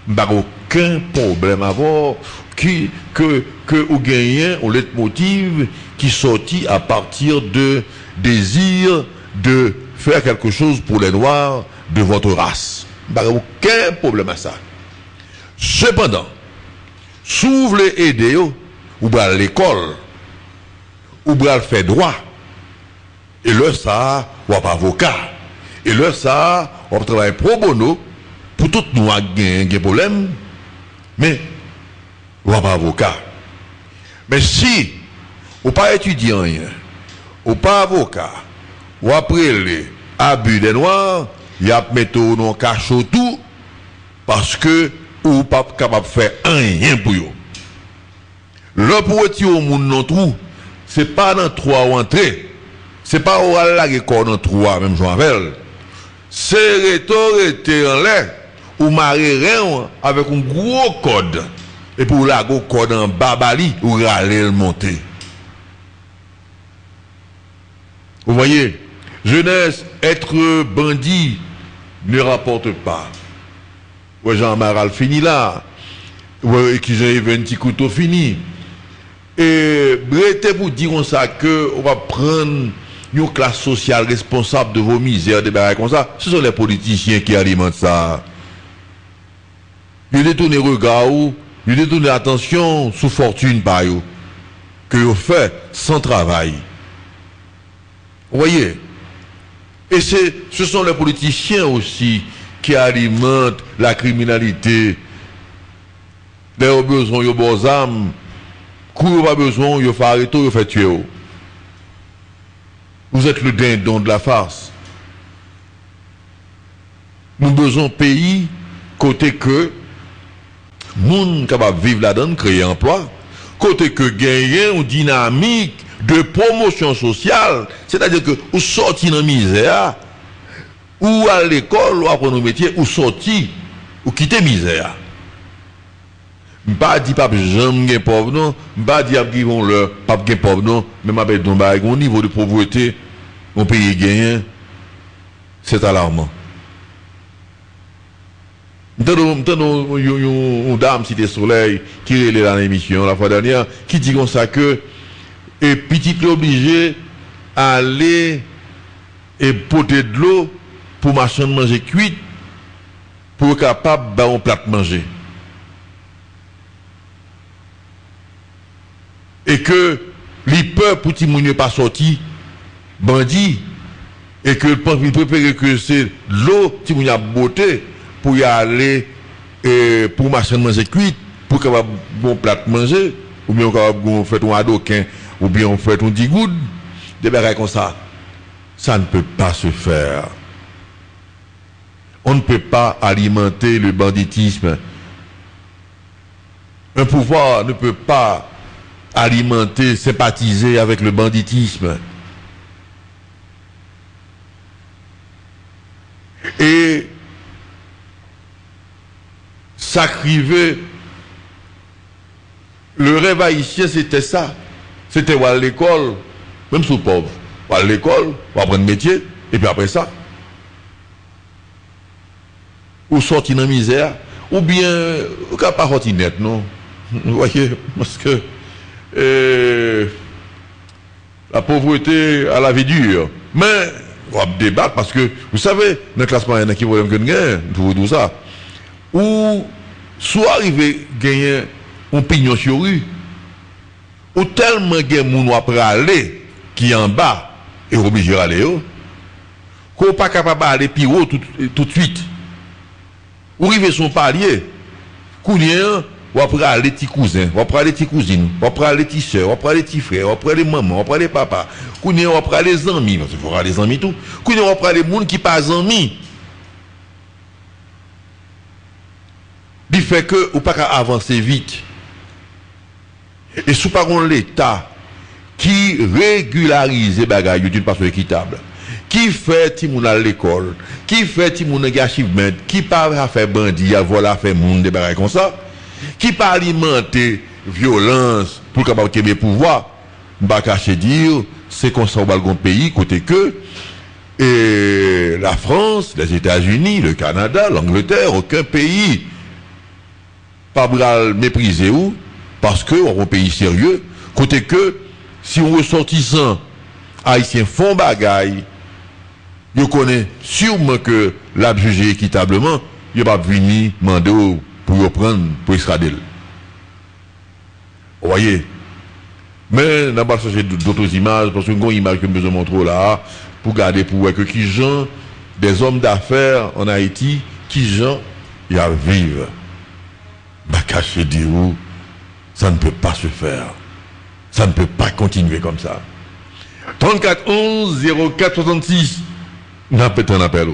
Bah, aucun problème à voir que vous gagnez un leitmotiv qui sortit à partir de désir de faire quelque chose pour les noirs de votre race. Bah, aucun problème à ça. Cependant, si vous voulez aider, vous allez à l'école, vous allez faire droit. Et là, ça, ou pas avocat. Et là, ça, on travaille pro bono pour tout nous gagner des problèmes. Mais, ou pas avocat. Mais si, ou pas étudiant, ou pas avocat, ou après les abus des noirs, il y a mettre dans cachot tout, parce que, ou pas capable de faire rien pour eux. Là, pour retirer au monde dans trou, c'est pas dans trois entrées. C'est pas au la record dans trois, même Jean Vel. C'est retourner en l'air, ou marier rien avec un gros code. Et pour la gros code en babali, ou râler le monter. Vous voyez, jeunesse, être bandit ne rapporte pas. Ouais, Jean Maral fini là. Ouais, qui j'ai un petit couteau fini. Et brete pour dire ça que on va prendre une classe sociale responsable de vos misères, des barrages comme ça. Ce sont les politiciens qui alimentent ça. Ils détournent le regard, ils détournent l'attention sous fortune par eux, que vous faites sans travail. Vous voyez? Et ce sont les politiciens aussi qui alimentent la criminalité. Ils ont besoin de bonnes âmes. Quand ils n'ont pas besoin, ils font arrêter, ils font tuer. Vous êtes le dindon de la farce. Nous avons besoin d'un pays côté que monde capable de vivre là-dedans, créer emploi, côté que gagner une dynamique de promotion sociale, c'est-à-dire que vous sortez dans la misère, ou à l'école, ou apprendre un métier, ou sortir, ou quitter la misère. Je ne dis pas que j'aime les pauvres, non. Je ne dis pas qu'ils vont leur pas les pauvres, non. Mais je dis que au niveau de pauvreté, mon pays gagne, c'est alarmant. Une dame, Cité Soleil, qui est dans l'émission la fois dernière, qui dit comme ça que, et petit est obligé à aller et porter de l'eau pour machin de manger cuite, pour être capable de un plat de manger. Et que les peurs pour qu'ils ne pas sorti bandit et que le préfère que c'est l'eau qui a beauté pour y aller et pour marcher manger cuite pour qu'il y ait un bon plat de manger ou bien on fait un adoquin ou bien on fait un digoud des bagages comme ça ne peut pas se faire. On ne peut pas alimenter le banditisme. Un pouvoir ne peut pas alimenter, sympathiser avec le banditisme. Et sacrifier le rêve haïtien, c'était ça. C'était ou à l'école, même sous pauvre, ou à l'école, ou apprendre métier, et puis après ça, ou sortir dans la misère, ou bien, ou qu'à pas sortir net, non? Vous voyez, parce que la pauvreté à la vie dure. Mais, on va débattre parce que, vous savez, dans le classement, il y en a qui vont gagner, tout ça. Ou, soit arriver à gagner on pignon sur rue. Ou tellement de gens après aller qui en bas et obligé d'aller qu'on n'est pas capable d'aller plus haut tout de suite. Ou arriver son palier, qu'on ou après aller petits cousins, ou après aller petits cousines, ou après aller petits soeurs, ou après aller petits frères, ou après les mamans, ou après les papas, qu'on ou après les amis, parce qu'il faut aller les amis tout, qu'on ou après les gens qui pas amis. Il fait que ou pas qu'à avancer vite. Et sous par l'État qui régularise les bagages d'une façon équitable, qui fait Timoun à l'école, qui fait Timoun à achievement, qui parle à faire bandit, à voler, à faire monde, des bagages comme ça, qui pas alimenter violence pour capable de pouvoir, pas cacher dire, c'est comme ça au balcon pays, côté que, et la France, les États-Unis, le Canada, l'Angleterre, aucun pays, pas mépriser ou, parce que on est un pays sérieux, côté que, si on ressortissant, haïtien font bagaille, je connais sûrement que l'a jugé équitablement, il va venir demander pour prendre, pour extrader. Vous voyez? Mais, n'a pas cherché d'autres images, parce que une image que je me montre là, pour garder pour voir que qui gens, des hommes d'affaires en Haïti, qui gens, y a vivre. Bah, caché dire où, ça ne peut pas se faire. Ça ne peut pas continuer comme ça. 34 11 04 66. N'a pas un appel.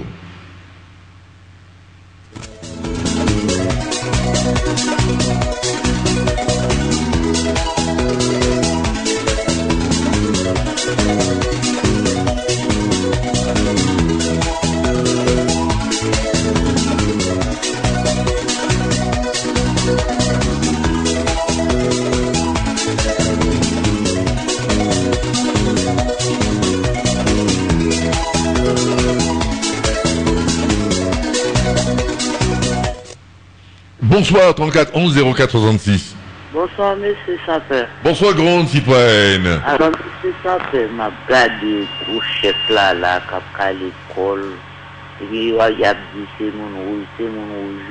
Bonsoir, 34 11 04 66. Bonsoir, monsieur Sapeur. Bonsoir, grande citoyenne. Alors, monsieur Sapeur, m'a gardé au chef là, à l'école. Et puis, il y a dit, c'est mon rouge,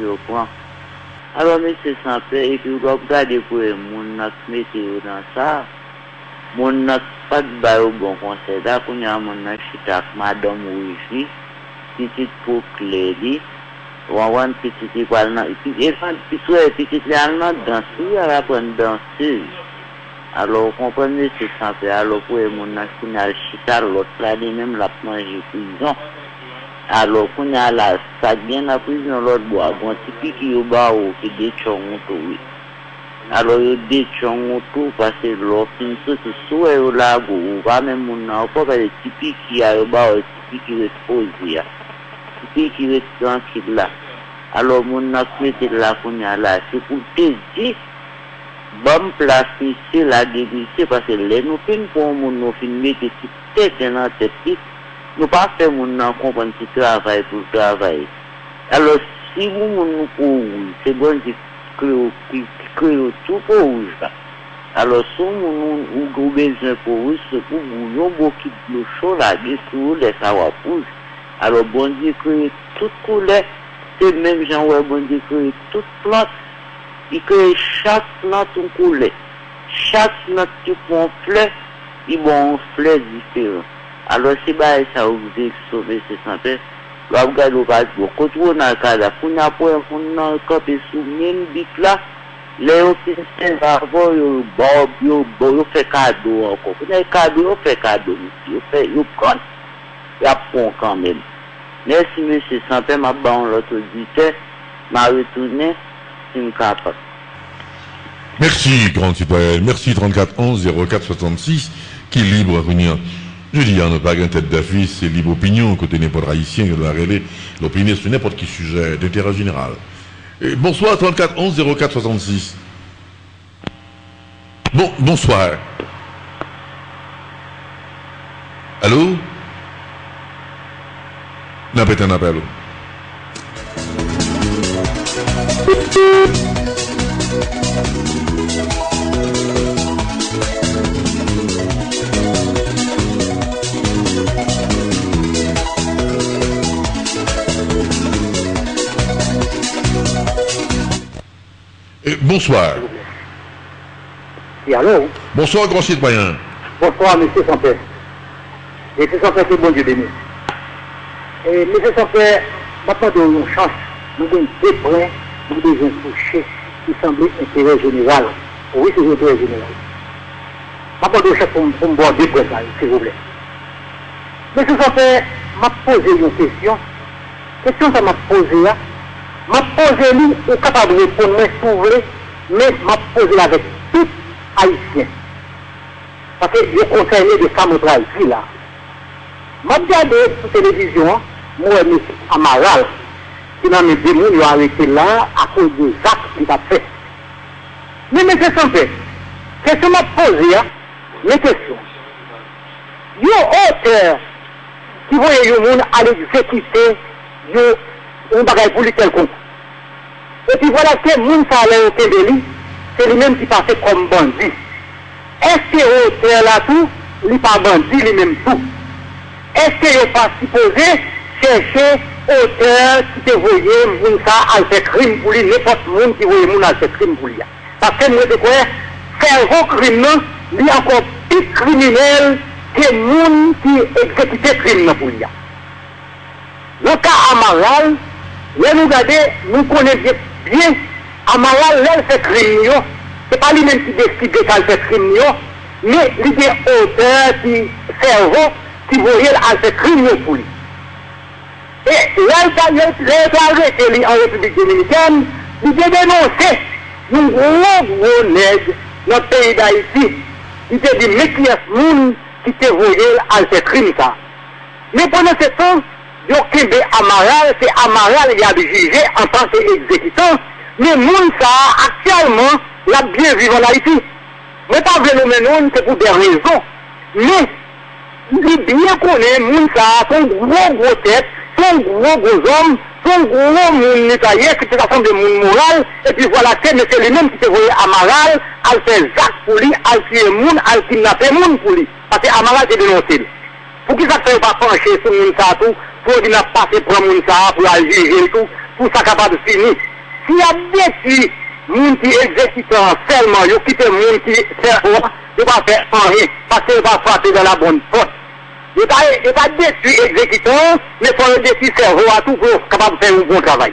je prends. Alors, monsieur Sapeur, et puis, vous regardez pour mon n'a météo dans ça. Mon n'a pas de bail au bon conseil. Là, qu'on y a mon n'a chita, madame Rouge, petite pour Cléry. One petite étoile, et puis petite allemande danseuse, à la bonne danseuse. Alors, comprenez, c'est simple. Alors, pour mon national chita, l'autre là, même la manger prison. Alors, qu'on a la sagien la prison, l'autre bois, bon, typique qui est au bas, qui déchon tout, oui. Alors, il déchon tout, parce que l'autre, c'est soit au lago, ou va même mon n'a pas, parce que typique qui est au bas, typique qui est posé. Qui reste tranquille là. Alors, mon activité là, c'est pour te dire, bonne place ici, la dévisser, parce que les nous films pour nous filmer des petites têtes dans la tête, nous pas faire mon comprendre qui travaille pour travailler. Alors, si vous nous pour c'est bon qui crée tout pour rouge. Alors, si vous avez besoin pour rouge, c'est pour vous, beaucoup de l'eau chaude là, sur les savoirs pour alors, bon Dieu, crée toute couleur, c'est même gens où bon Dieu crée toute plante, il crée chaque plante une couleur. Chaque plante qui prend fleur, il bon fleur différent. Alors, c'est pas ça où vous êtes sauvé, c'est simple. Vous regardez au cas où, quand vous avez un cas là, vous n'avez pas un copé sous même bic là, les officiers vont vous fait cadeau encore. Vous avez cadeau, vous fait cadeau, vous fait, vous prenez. Il y a point quand même. Merci, monsieur Sampé, ma banque, l'autre auditeur, m'a retourné, c'est une capable. Merci, grande citoyenne. Merci, 34 11 04 66, qui est libre à venir. Je dis, on n'a pas une tête d'affiche, c'est libre opinion, côté n'importe haïtien, qui doit rêver l'opinion sur n'importe quel sujet d'intérêt général. Et bonsoir, 34 11 04 66. Bonsoir. Allô? N'a pas un appel. Bonsoir. Et alors? Bonsoir, grand citoyen. Bonsoir, monsieur Sampé. Et monsieur Sampé, c'est bon Dieu béni. Et monsieur Sampé, maintenant, nous avons une chance, nous avons deux points, nous devons toucher qui semblent intérêt général. Oui, c'est l'intérêt général. Maintenant, nous avons pour me voir deux points, s'il vous plaît. Monsieur Sampé, m'a posé une question. Question que m'a posée, m'a posé lui, est capable de répondre, mais si vous voulez, mais m'a posé avec tout haïtien. Parce que je concerné de ça, notre Haïti là. M'a regardé sur télévision, moi, M. Amaral, qui dans mes démons, il a arrêté là à cause des actes qu'il a fait. Mais M. Sampé, question m'a posé, mes questions. Il y a auteur qui voyait le monde aller exécuter un bagage pour lui quelconque. Et puis voilà que le monde ça allait au Tébéli, c'est lui-même qui passait comme bandit. Est-ce que l'auteur là tout, lui pas bandit, lui-même tout? Est-ce qu'il n'est pas supposé chercher auteur qui te voyait moun ça à faire crime pour lui, n'importe monde qui voyait moun à faire crime pour lui? Parce que moi je crois, faire vos crimes, lui encore plus criminel que moun qui exécutait crime pour lui. Le cas Amaral, nous regardons, nous connaissons bien, Amaral, elle fait crime, c'est pas lui-même qui décide qu'elle fait crime, mais il y a auteur qui cerveau qui voyait elle fait crime pour lui. Et là, il a arrêté en République dominicaine, il a dénoncé un gros nègre dans le pays d'Haïti. Il a dit, mais qui est ce monde qui te voyait elle fait crime ça? Mais pendant ce temps, il y a Amaral, c'est Amaral qui a jugé en tant qu'exécutant, mais moun ça, actuellement, la bien vivre en Haïti. Mais pas vraiment, c'est pour des raisons. Mais, il bien connaît, moun ça, son gros tête, son gros homme, son gros moun nettoyé, qui est façon de moun moral, et puis voilà, c'est lui-même qui te voyait Amaral, elle fait Zach pour lui, elle tuer moun, elle kidnapper moun pour lui. Parce que Amaral est dénoncé. Pour qui ça ne fait pas pencher sur moun ça tout, pour qu'il n'a pas fait pour moun ça, pour aller juger tout, pour ça capable de finir. S'il y a détruit moun qui exécute seulement, il quitte moun qui fait quoi, il va faire rien, parce qu'il va frapper dans la bonne porte. Il va détruire exécutant, mais il faut détruire cerveau à tout pour être capable de faire un bon travail.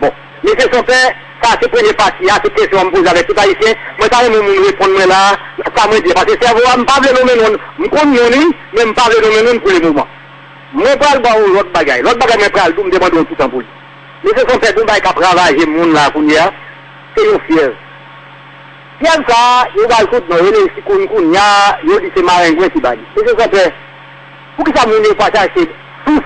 Bon, mais c'est son père, ça c'est première partie, cette question me pose avec tout haïtien, moi ça me répondre là, ça me dit, parce que cerveau, je ne parle pas de nom, je connais non, mais je ne parle pas de nom pour le moment. Moi je parle pas de l'autre bagaille, l'autre bagaille me parle, je me demande tout en pour lui. Mais c'est son père, je ne vais pas travailler le monde là, c'est un fier. Fier ça, il va le coup de nous, il dit c'est maringouin qui va dire. C'est son père. Pour que ça ne pas chercher tous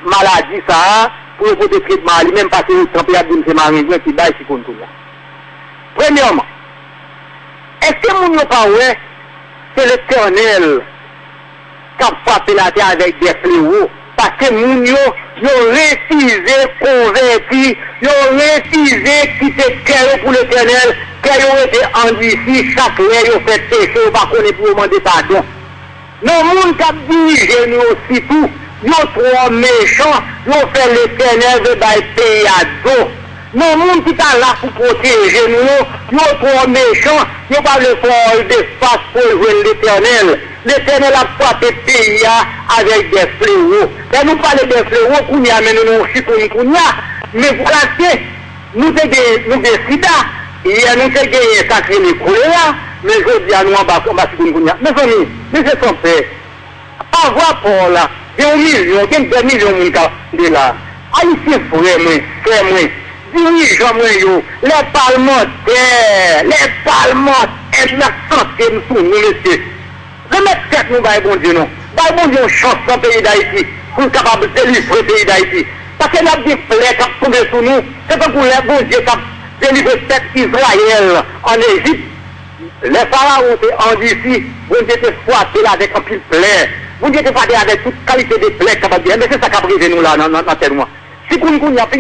maladie ça, pour le côté traitement, il même passer au temps, il a dit c'est maringouin qui va ici contre tout là. Premièrement, est-ce que mon n'a pas ouais, c'est l'Éternel qui a frappé la terre avec des fléaux? Parce que moun yo refusé, converti, yo refusé quitter cœur pour l'Éternel, que yo été endurci, chaque année yo fait péché, yo pas connaît pour demander pardon. Non, moun qui a dirigé nous aussi tout, yo trop méchants, yo fait l'Éternel de bail pays à dos. Non, moun qui t'a là pour protéger nous, yo trop méchants, yo pas le fort d'espace pour jouer l'Éternel. L'Éternel a frappé le pays avec des fléaux. Et nous parlons des fléaux, qu'on y a mené nous aussi pour nous, mais voilà que nous décidons, et nous avons gagné sacré les choléra, mais je dis à nous en bas, mes amis, mais c'est son père. Pas voir pour là, il y a 1 million, il y a 2 millions de là. Haïtien frère, moi, dirigeants, les parlementaires, la santé, nous sommes, messieurs. Remettre tête nous, bon Dieu, non. Bon Dieu, chance dans le pays d'Haïti, pour être capable de délivrer le pays d'Haïti. Parce que nous des plaies qui ont tombé sur nous, c'est pas pour les bon Dieu qui a délivré tête Israël en Égypte. Les pharaons étaient en d'ici, bon Dieu était frappé là avec un pile plaie. Bon Dieu était frappé avec toute qualité de plaies, mais c'est ça qui a brisé nous là, dans tel mois. Si vous nous avons c'est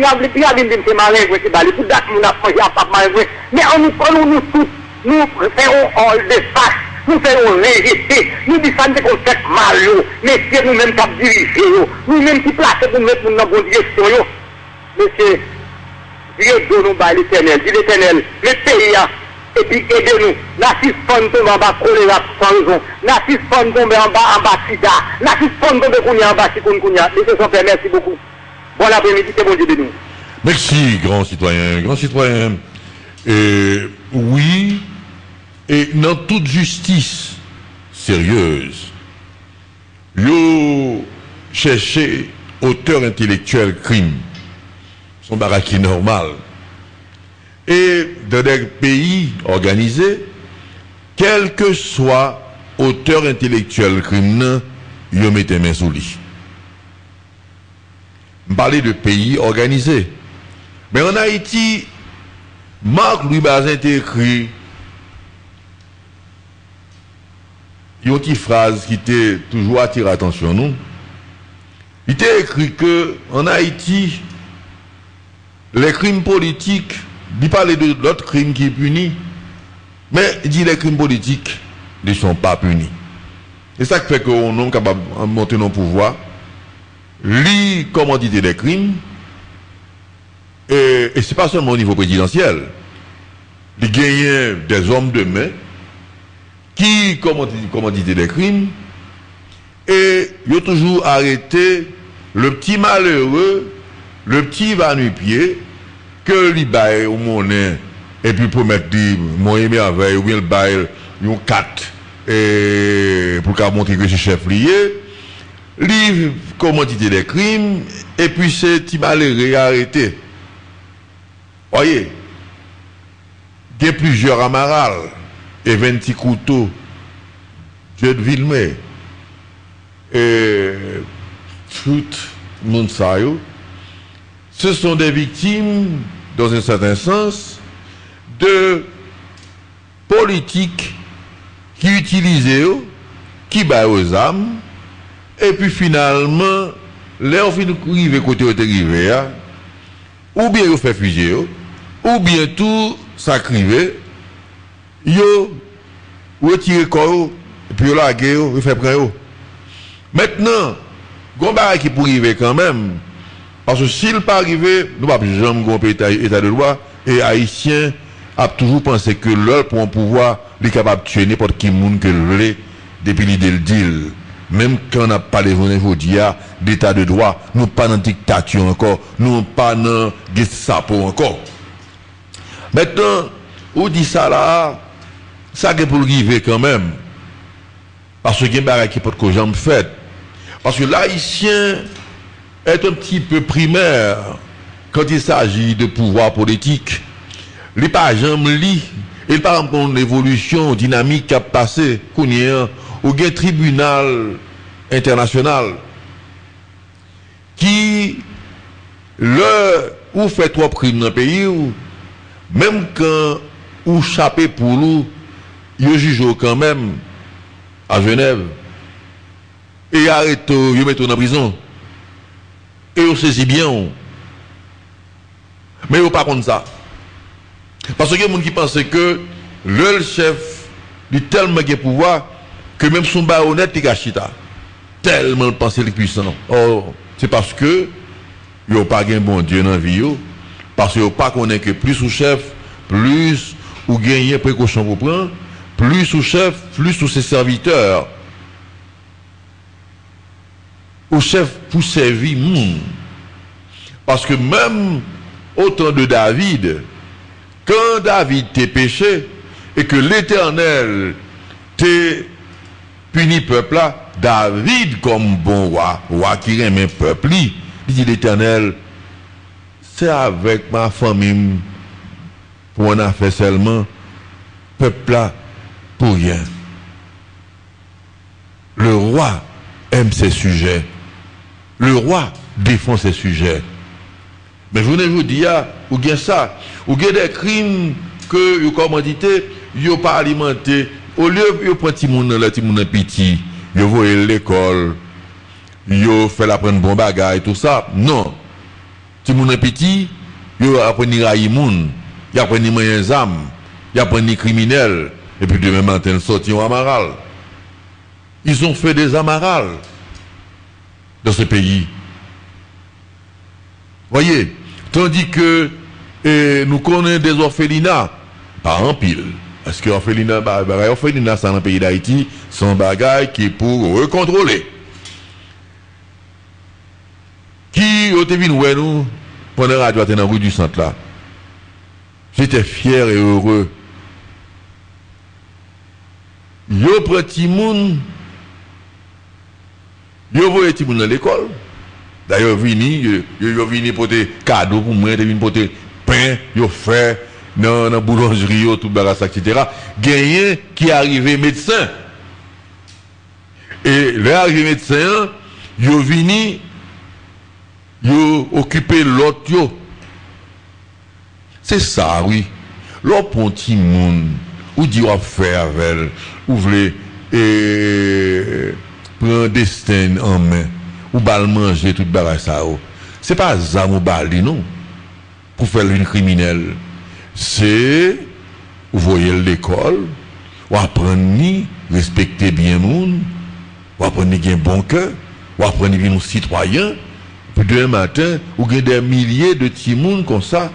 malin, c'est balé, pour date, nous avons fait un pape malin, mais nous tous, nous faisons des faces. Nous faisons rejeter, nous disons qu'on fait mal, mais c'est nous-mêmes qui dirigons, nous-mêmes qui plaçons pour mettre dans la bonne direction. Monsieur, Dieu donne nous l'Éternel, dit l'Éternel, le pays et puis aidez-nous. Nassis Fon tombe en bas, choléra sans raison. Nassis Fon tombe en bas, sida. Nassis Fon tombe en bas, chikungunya. Monsieur son père, merci beaucoup. Bon après-midi, c'est bon Dieu de nous. Merci, grand citoyen. Grand citoyen. Oui, et dans toute justice sérieuse, yo chercher auteur intellectuel crime, son baraki normal. Et dans des pays organisés, quel que soit auteur intellectuel crime, yo mette main sous lui. Je parle de pays organisés. Mais en Haïti, Marc-Louis Bazin a écrit une petite phrase qui était toujours attiré l'attention nous. Il a écrit que en Haïti, les crimes politiques, il parlait de d'autres crimes qui sont punis, mais il dit les crimes politiques ne sont pas punis. Et ça fait qu'on est capable de monter nos pouvoirs, lire commanditer des crimes, et ce n'est pas seulement au niveau présidentiel. Il gagne des hommes de main qui commanditent des crimes, et ils ont toujours arrêté le petit malheureux, le petit va-nu-pied, que lui baille au monnaie, et puis pour mettre des moyens merveilles, ou bien le baille, ils ont 4, et pour qu'à montrer que c'est chef lié, lui commanditer des crimes, et puis ce petit malheureux arrêté. Voyez, il y a plusieurs amarales et 20 petits couteaux, Dieu de Villemé, et tout le monde sait, ce sont des victimes, dans un certain sens, de politiques qui utilisent, qui baillent aux âmes, et puis finalement, les ont fini de arriver côté où ils arrivent, ou bien ils fait fusiller, ou bien tout sacrifié, ils retirent le corps, et puis ils laguent, ils font prendre. Maintenant, Gomba qui pour arriver quand même, parce que s'il pas arrivé, nous ne pouvons jamais avoir état de droit, et Haïtiens a toujours pensé que l'heure pour un pouvoir, il est capable de tuer n'importe qui monde que le depuis l'idée le deal. Même quand on n'a pas les aujourd'hui d'état de droit, nous pas dans dictature encore, nous pas dans Gestapo encore. Maintenant, on dit ça là, ça est pour arriver quand même. Parce que il y a des choses qui peuvent jamais fait. Parce que l'haïtien est un petit peu primaire quand il s'agit de pouvoir politique. Il n'est pas jamais li. Il par exemple une évolution dynamique qui a passé, ou un tribunal international qui ou fait trop crimes dans le pays, même quand ou chapé pour nous, il juge quand même à Genève et arrête, il met en prison et on saisit bien, mais on pas contre ça. Parce qu'il y a des gens qui pensent que le chef a tellement de pouvoir que même son baronnet est gâchita. Tellement le penser le puissant. Oh, c'est parce que il n'y a pas un bon Dieu dans la vie. Parce qu'il n'y a pas qu'on est que plus sous chef, plus ou gagner précaution pour prendre, plus sous chef, plus sous ses serviteurs. Au chef pour servir monde. Parce que même au temps de David, quand David t'est péché et que l'Éternel t'est puni peuple là, David comme bon roi qui aime un peuple, il dit l'Éternel, c'est avec ma famille pour on a fait seulement, peuple là pour rien. Le roi aime ses sujets. Le roi défend ses sujets. Mais je vous dis, ou bien ça, ou bien des crimes que vous commanditez, vous pas alimenté. Au lieu de prendre petit monde petit, vous voyez l'école, vous fait la prendre bon bagage, tout ça. Non. Petit monde petit, vous apprenez à railler monde, vous apprenez moyens âmes, vous apprenez criminels, et puis demain matin, sortir en amaral. Ils ont fait des amarals dans ce pays. Voyez, tandis que nous connaissons des orphelinats, pas en pile, Parce que orphelinat, orphelinat, ça dans le pays d'Haïti, son bagage qui est pour recontrôler. Qui, au TV, nous, pendant la radio, dans la rue du centre là. J'étais fier et heureux. Yo prend Timoun, yo voyez Timoun dans l'école. D'ailleurs, yo vini porter cadeau pour moi, yo vini porter pain, yo fait dans la boulangerie, tout bagarre, etc. Gagné qui arrivé médecin. Et l'arrivée médecin, yo vini, yo occupé l'autre yo. C'est ça, oui. L'autre petit monde, ou dit on faire avec, ou voulez prendre destin en main, ou bal manger tout bagarre ça. C'est pas zam ou bali non, pour faire une criminelle. C'est, vous voyez l'école, ou apprendre ni respecter bien monde, ou apprendre ni un bon cœur, ou apprendre ni un citoyen. Puis demain matin, ou gagne des milliers de petits monde comme ça,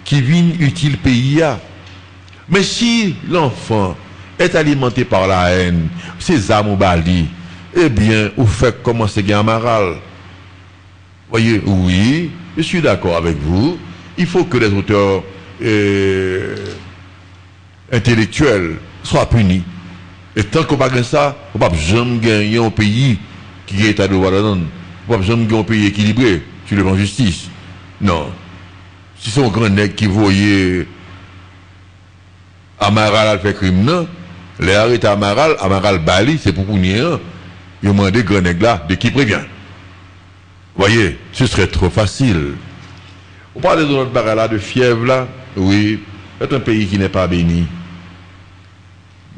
qui viennent utile pays. Mais si l'enfant est alimenté par la haine, ses âmes ou bali, eh bien, vous faites commencer à maral. Voyez, oui, je suis d'accord avec vous. Il faut que les auteurs intellectuels soient punis. Et tant qu'on n'a pas ça, on ne peut jamais gagner un pays qui est à devoir de donner. On ne peut jamais gagner un pays équilibré sur le plan justice. Non. Si c'est un grand nègre qui voyait Amaral à faire crime, non, les arrêtés Amaral Bali, c'est pour punir. Il a demandé grand nègre là, de qui prévient. Voyez, ce serait trop facile. On parle de notre barre là, de fièvre là, oui, c'est un pays qui n'est pas béni.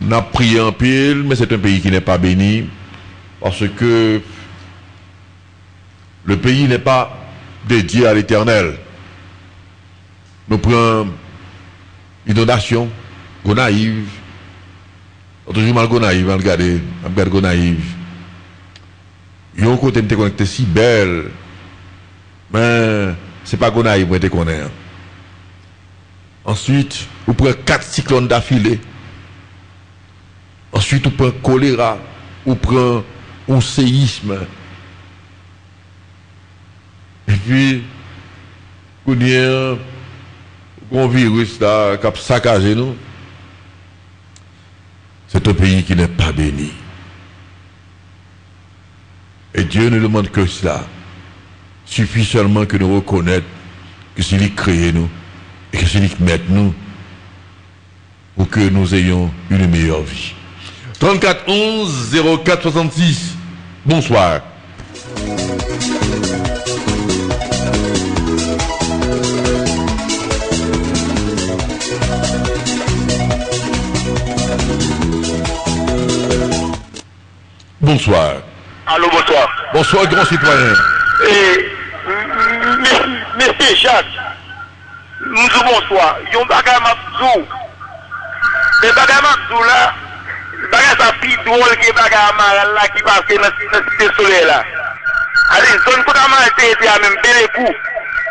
On a prié en pile, mais c'est un pays qui n'est pas béni, parce que le pays n'est pas dédié à l'Éternel. Nous prenons inondation, Gonaïve. Toujours mal Gonaïve, regardez Gonaïve. Il y a un côté qui est connecté si belle, mais ce n'est pas Gonaïve qui est connecté. Ensuite, vous prenez 4 cyclones d'affilée. Ensuite, vous prenez choléra, vous prenez un séisme. Et puis, vous avez un virus là, qui a saccagé nous. C'est un pays qui n'est pas béni. Et Dieu ne demande que cela. Suffit seulement que nous reconnaître que c'est lui qui crée nous et que c'est lui qui met nous pour que nous ayons une meilleure vie. 34 11 04 66. Bonsoir. Bonsoir. Allô, bonsoir. Bonsoir, grand citoyen. Monsieur Jacques, nous disons bonsoir. Il y a un bagage Mabzou. Le bagage Mabzou là, le bagage ça plus drôle que le bagage Amaral là qui passe dans le cité soleil là. Allez, zone pour Amaral était à même bel coup.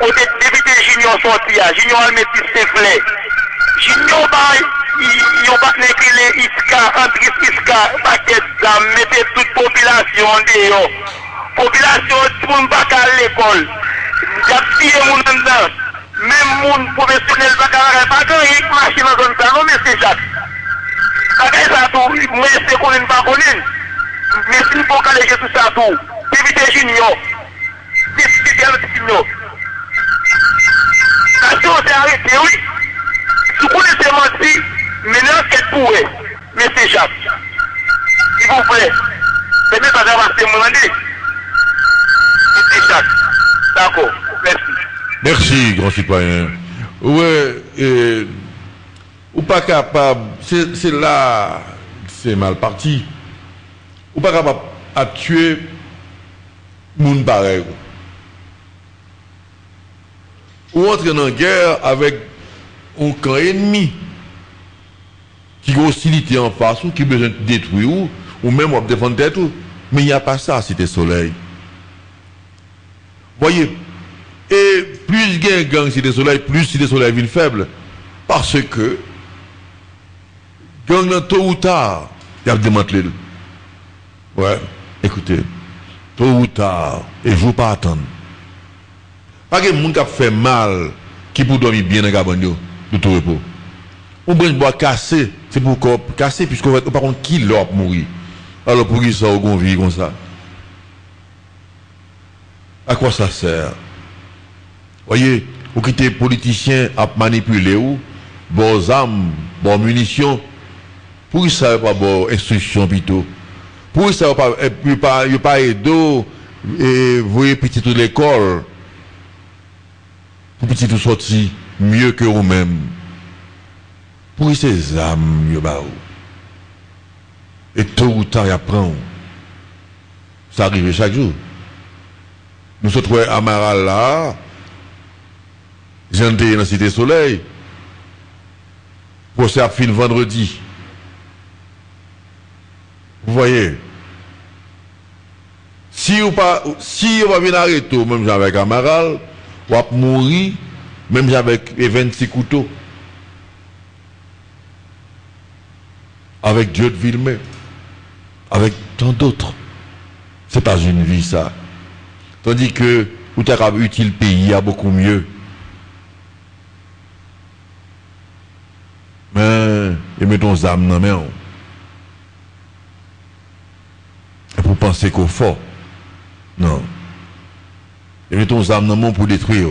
Côté député Junior sorti là, Junior Almetis Seflé. Junior ils ont pas écrit les ISCA, entre ISCA, paquet d'âmes, mettez toute population dehors. Population, tout le monde va à l'école. Il y a pire monde dedans. Même monde professionnel va pas quand il marche dans zone ça, non, mais c'est Jacques. Quand ça tout, moi c'est qu'on ne pas connaître. Mais si nous pouvons caler tout ça tout, député Junior, député Junior. La chose est arrêtée, oui. Si vous connaissez menti, maintenant qu'est-ce que vous pouvez, mais c'est Jacques. S'il vous plaît, c'est même pas d'avoir demandé. C'est Jacques. D'accord, merci. Merci, grand citoyen. Ouais, ou pas capable, c'est là, c'est mal parti. Ou pas capable à tuer moun pareil. Ou entrer en guerre avec un camp ennemi qui a hostilité en face ou qui a besoin de détruire ou même de défendre tête. Mais il n'y a pas ça à Cité Soleil. Voyez, et plus il y a un Cité Soleil, plus Cité Soleil est faible. Parce que Gang tôt ou tard, il a démantelé. Ouais, écoutez, tôt ou tard, et je ne veux pas attendre. Pas que les gens qui ont fait mal, qui pour dormir bien dans la cabane, de tout repos. On prend une boîte cassée, c'est pour casser, puisqu'on va par contre qui l'a mourir. Alors pour qui ça, on vit comme ça? À quoi ça sert? Voyez, vous quittez les politiciens à manipuler ou, bon armes, bon munitions, pour qu'ils ne savent pas bon instruction plutôt. Pour qu'ils ne savent pas aider et voyez petit de l'école. Pour petit tout sortir mieux que vous-même. Pour ces âmes, et tôt ou tard, il apprend. Ça arrive chaque jour. Nous sommes trouvés à Amaral là, j'étais dans la Cité Soleil, pour ça fin vendredi. Vous voyez, si on va venir arrêter, même avec Amaral, on va mourir, même avec 26 couteaux. Avec Dieu de Villemé, avec tant d'autres. C'est pas une vie, ça. Tandis que, où tu as utile le pays, a beaucoup mieux. Mais, et mettons les âmes dans la main. Et pour penser qu'au fort. Non. Et mettons les âmes dans la main pour détruire.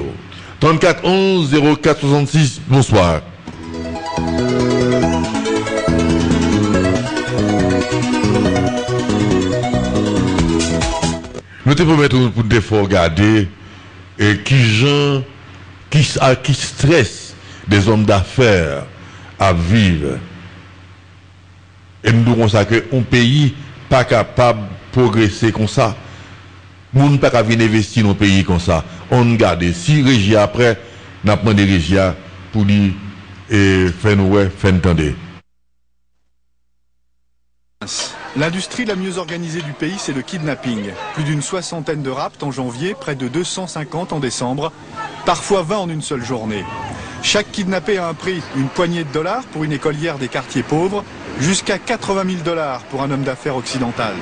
34 11 04 66, bonsoir. Nous te permettons pour des fois regarder et qui stresse des hommes d'affaires à vivre. Et nous disons ça que un pays pas capable de progresser comme ça. Nous ne pas capable d'investir dans un pays comme ça. On regarde si régie après, n'a pas de régie pour lui et faire nous faire entendre. L'industrie la mieux organisée du pays, c'est le kidnapping. Plus d'une 60aine de rapts en janvier, près de 250 en décembre, parfois 20 en une seule journée. Chaque kidnappé a un prix, une poignée de dollars pour une écolière des quartiers pauvres, jusqu'à 80 000 $ pour un homme d'affaires occidental.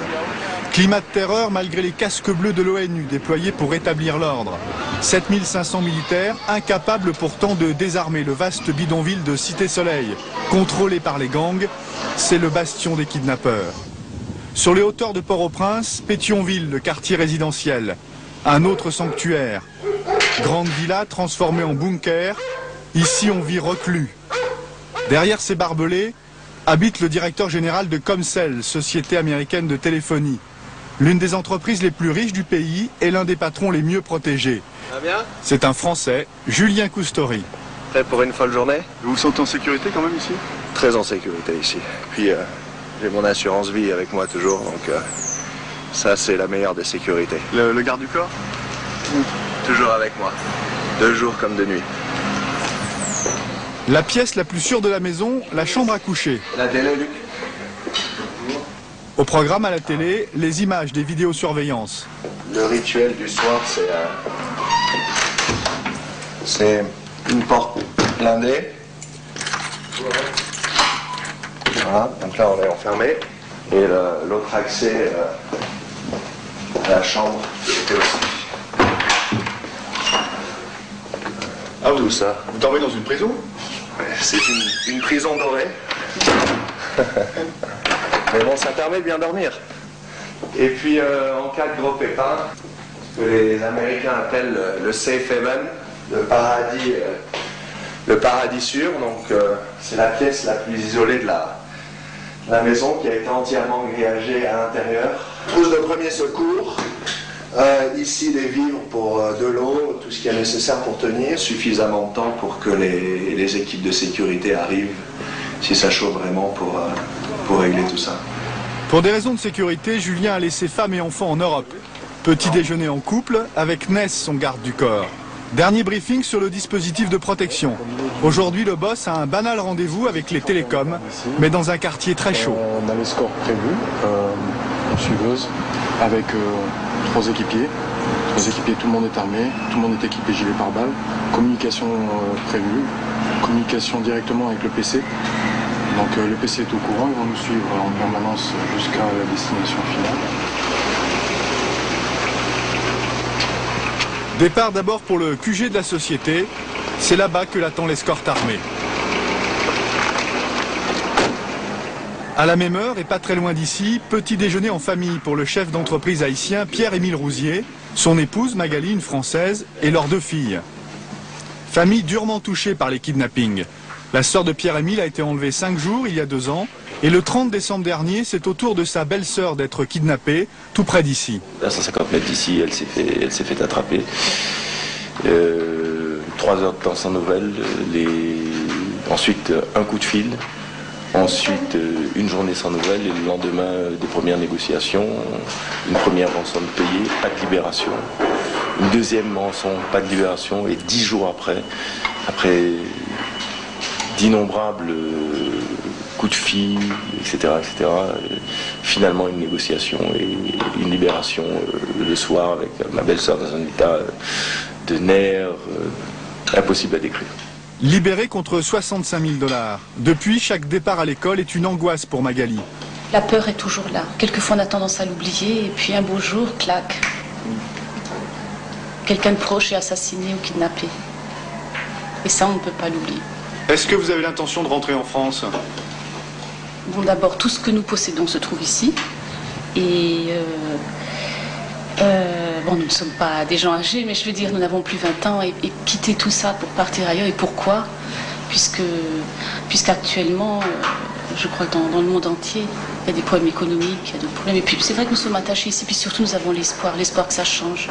Climat de terreur malgré les casques bleus de l'ONU déployés pour rétablir l'ordre. 7500 militaires, incapables pourtant de désarmer le vaste bidonville de Cité Soleil. Contrôlé par les gangs, c'est le bastion des kidnappeurs. Sur les hauteurs de Port-au-Prince, Pétionville, le quartier résidentiel. Un autre sanctuaire. Grande villa transformée en bunker. Ici on vit reclus. Derrière ces barbelés, habite le directeur général de Comcel, société américaine de téléphonie. L'une des entreprises les plus riches du pays et l'un des patrons les mieux protégés. C'est un Français, Julien Coustori. Prêt pour une folle journée? Vous vous sentez en sécurité quand même ici? Très en sécurité ici. Puis j'ai mon assurance vie avec moi toujours, donc ça c'est la meilleure des sécurités. Le garde du corps? Toujours avec moi, de jour comme de nuit. La pièce la plus sûre de la maison, la chambre à coucher. La télé, Luc? Au programme à la télé, les images des vidéosurveillances. Le rituel du soir, c'est une porte blindée. Voilà, donc là on est enfermé. Et l'autre accès à la chambre était aussi. Ah, tout ça. Vous dormez dans une prison? C'est une prison dorée. Mais bon, ça permet de bien dormir. Et puis, en cas de gros pépin, ce que les Américains appellent le safe haven, le paradis sûr. Donc, c'est la pièce la plus isolée de la maison qui a été entièrement grillagée à l'intérieur. Trousse de premier secours. Ici, des vivres pour de l'eau, tout ce qui est nécessaire pour tenir, suffisamment de temps pour que les équipes de sécurité arrivent, si ça chauffe vraiment, pour régler tout ça. Pour des raisons de sécurité, Julien a laissé femmes et enfants en Europe. Petit déjeuner en couple avec Ness, son garde du corps. Dernier briefing sur le dispositif de protection. Aujourd'hui, le boss a un banal rendez-vous avec les télécoms, mais dans un quartier très chaud. On a l'escorte prévu, en suiveuse, avec 3 équipiers. 3 équipiers, tout le monde est armé, tout le monde est équipé gilet pare-balles. Communication prévue, communication directement avec le PC. Donc le PC est au courant, ils vont nous suivre en permanence jusqu'à la destination finale. Départ d'abord pour le QG de la société, c'est là-bas que l'attend l'escorte armée. À la même heure, et pas très loin d'ici, petit déjeuner en famille pour le chef d'entreprise haïtien Pierre-Émile Rousier, son épouse Magali, une Française, et leurs 2 filles. Famille durement touchée par les kidnappings. La sœur de Pierre-Émile a été enlevée 5 jours, il y a 2 ans, et le 30 décembre dernier, c'est au tour de sa belle-sœur d'être kidnappée, tout près d'ici. À 150 mètres d'ici, elle s'est fait attraper. 3 heures de temps sans nouvelles, ensuite un coup de fil. Ensuite, une journée sans nouvelles et le lendemain des premières négociations, une première rançon payée, pas de libération. Une deuxième rançon, pas de libération et 10 jours après d'innombrables coups de fil, etc., finalement une négociation et une libération le soir avec ma belle-sœur dans un état de nerfs impossible à décrire. Libéré contre 65 000 $. Depuis, chaque départ à l'école est une angoisse pour Magali. La peur est toujours là. Quelquefois, on a tendance à l'oublier, et puis un beau jour, clac. Quelqu'un de proche est assassiné ou kidnappé. Et ça, on ne peut pas l'oublier. Est-ce que vous avez l'intention de rentrer en France? Bon, d'abord, tout ce que nous possédons se trouve ici. Et bon, nous ne sommes pas des gens âgés, mais je veux dire, nous n'avons plus 20 ans et quitter tout ça pour partir ailleurs. Et pourquoi? Puisqu'actuellement, je crois que dans le monde entier, il y a des problèmes économiques, il y a des problèmes. Et puis c'est vrai que nous sommes attachés ici, puis surtout nous avons l'espoir que ça change.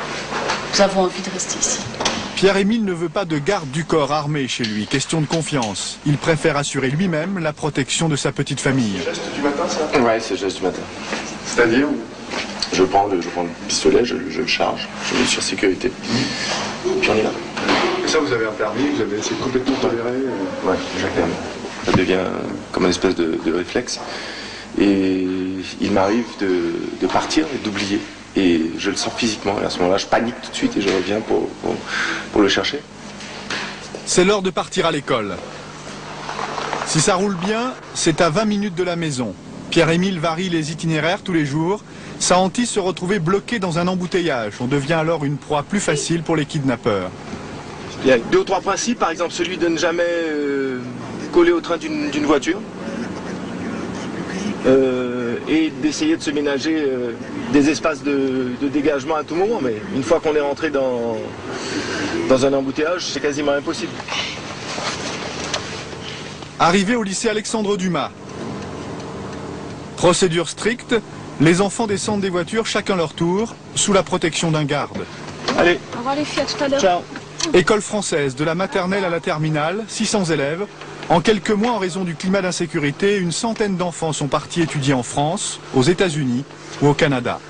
Nous avons envie de rester ici. Pierre-Émile ne veut pas de garde du corps armé chez lui, question de confiance. Il préfère assurer lui-même la protection de sa petite famille. C'est le geste du matin, ça? Ouais, c'est le geste du matin. C'est-à-dire? Je prends le pistolet, je le charge, je le mets sur sécurité. Puis on est là. Et ça, vous avez un permis, vous avez essayé de complètement tolérer? Ouais, exactement. Ça devient comme une espèce de réflexe. Et il m'arrive de partir et d'oublier. Et je le sens physiquement. Et à ce moment-là, je panique tout de suite et je reviens pour le chercher. C'est l'heure de partir à l'école. Si ça roule bien, c'est à 20 minutes de la maison. Pierre-Émile varie les itinéraires tous les jours. Ça hantise se retrouver bloqué dans un embouteillage. On devient alors une proie plus facile pour les kidnappeurs. Il y a 2 ou 3 principes, par exemple celui de ne jamais coller au train d'une voiture et d'essayer de se ménager des espaces de dégagement à tout moment. Mais une fois qu'on est rentré dans un embouteillage, c'est quasiment impossible. Arrivé au lycée Alexandre Dumas. Procédure stricte, les enfants descendent des voitures chacun leur tour, sous la protection d'un garde. Allez. Au revoir les filles, à tout à l'heure. Ciao. École française, de la maternelle à la terminale, 600 élèves. En quelques mois, en raison du climat d'insécurité, une centaine d'enfants sont partis étudier en France, aux États-Unis ou au Canada.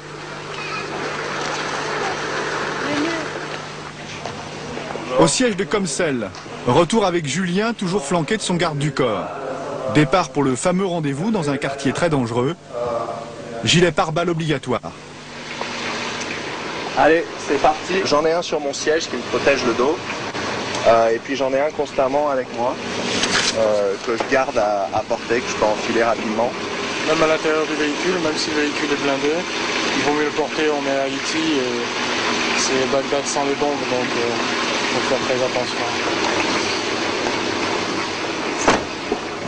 Au siège de Comcel, retour avec Julien, toujours flanqué de son garde du corps. Départ pour le fameux rendez-vous dans un quartier très dangereux. Gilet pare-balles obligatoire. Allez, c'est parti. J'en ai un sur mon siège qui me protège le dos. Et puis j'en ai un constamment avec moi, que je garde à portée, que je peux enfiler rapidement. Même à l'intérieur du véhicule, même si le véhicule est blindé, il vaut mieux le porter, on est à Haïti et c'est Bagdad sans les bombes, donc il faut faire très attention.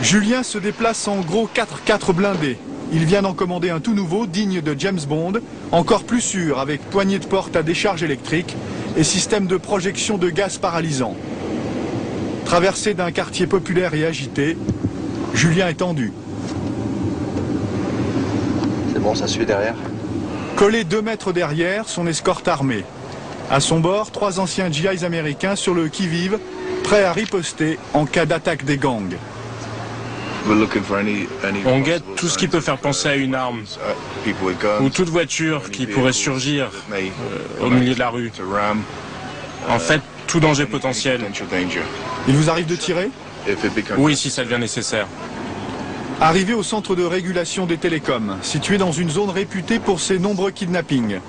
Julien se déplace en gros 4x4 blindés. Il vient d'en commander un tout nouveau, digne de James Bond, encore plus sûr, avec poignée de porte à décharge électrique et système de projection de gaz paralysant. Traversé d'un quartier populaire et agité, Julien est tendu. C'est bon, ça suit derrière. Collé 2 mètres derrière, son escorte armée. À son bord, 3 anciens GIs américains sur le qui-vive, prêts à riposter en cas d'attaque des gangs. On guette tout ce qui peut faire penser à une arme, ou toute voiture qui pourrait surgir au milieu de la rue. En fait, tout danger potentiel. Il vous arrive de tirer? Oui, si ça devient nécessaire. Arrivé au centre de régulation des télécoms, situé dans une zone réputée pour ses nombreux kidnappings.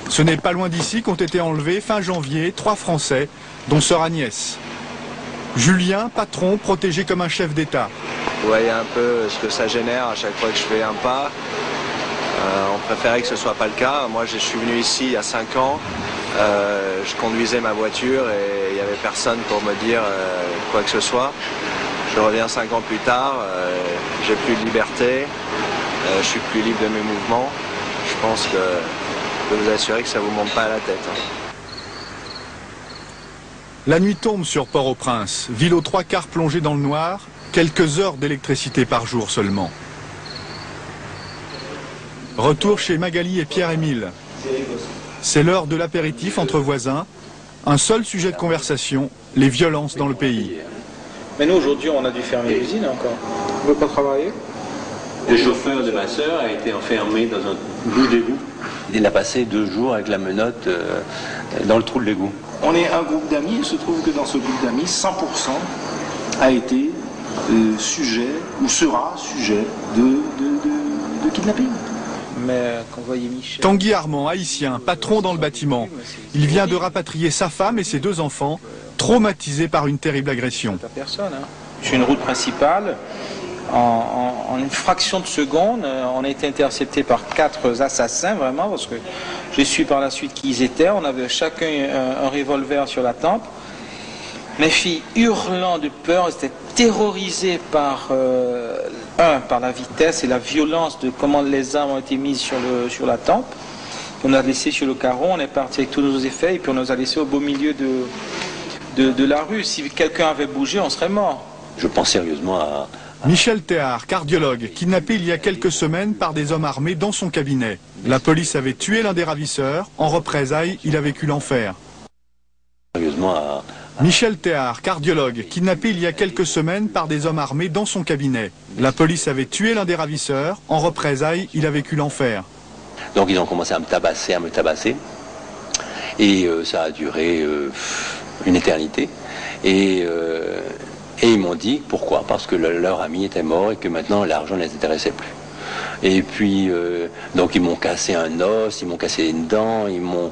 Ce n'est pas loin d'ici qu'ont été enlevés fin janvier 3 Français, dont sœur Agnès. Julien, patron, protégé comme un chef d'État. Vous voyez un peu ce que ça génère à chaque fois que je fais un pas. On préférait que ce ne soit pas le cas. Moi, je suis venu ici il y a 5 ans. Je conduisais ma voiture et il n'y avait personne pour me dire quoi que ce soit. Je reviens 5 ans plus tard, j'ai plus de liberté, je suis plus libre de mes mouvements. Je pense que je peux vous assurer que ça ne vous monte pas à la tête. La nuit tombe sur Port-au-Prince, ville aux 3/4 plongée dans le noir, quelques heures d'électricité par jour seulement. Retour chez Magali et Pierre-Émile. C'est l'heure de l'apéritif entre voisins. Un seul sujet de conversation, les violences dans le pays. Mais nous, aujourd'hui, on a dû fermer l'usine encore. On ne veut pas travailler. Le chauffeur de ma sœur a été enfermé dans un bout d'égout. Il a passé 2 jours avec la menotte dans le trou de l'égout. On est un groupe d'amis, il se trouve que dans ce groupe d'amis, 100% a été sujet, ou sera sujet de kidnapping. Mais quand vous voyez Michel... Tanguy Armand, haïtien, patron dans le bâtiment. Il vient de rapatrier sa femme et ses 2 enfants, traumatisés par une terrible agression. Personne, hein. Sur une route principale, en une fraction de seconde, on a été intercepté par 4 assassins, vraiment, parce que j'ai su par la suite qui ils étaient. On avait chacun un revolver sur la tempe. Mes filles hurlant de peur, elles étaient terrorisées par la vitesse et la violence de comment les armes ont été mises sur la tempe. On a laissé sur le carreau, on est parti avec tous nos effets et puis on nous a laissé au beau milieu de la rue. Si quelqu'un avait bougé, on serait mort. Je pense sérieusement à... Michel Théard, cardiologue, kidnappé il y a quelques semaines par des hommes armés dans son cabinet. La police avait tué l'un des ravisseurs. En représailles, il a vécu l'enfer. Sérieusement à... Michel Théard, cardiologue, kidnappé il y a quelques semaines par des hommes armés dans son cabinet. La police avait tué l'un des ravisseurs. En représailles, il a vécu l'enfer. Donc ils ont commencé à me tabasser. Et ça a duré une éternité. Et ils m'ont dit pourquoi, parce que leur ami était mort et que maintenant l'argent ne les intéressait plus. Et puis, donc ils m'ont cassé un os, ils m'ont cassé une dent, ils m'ont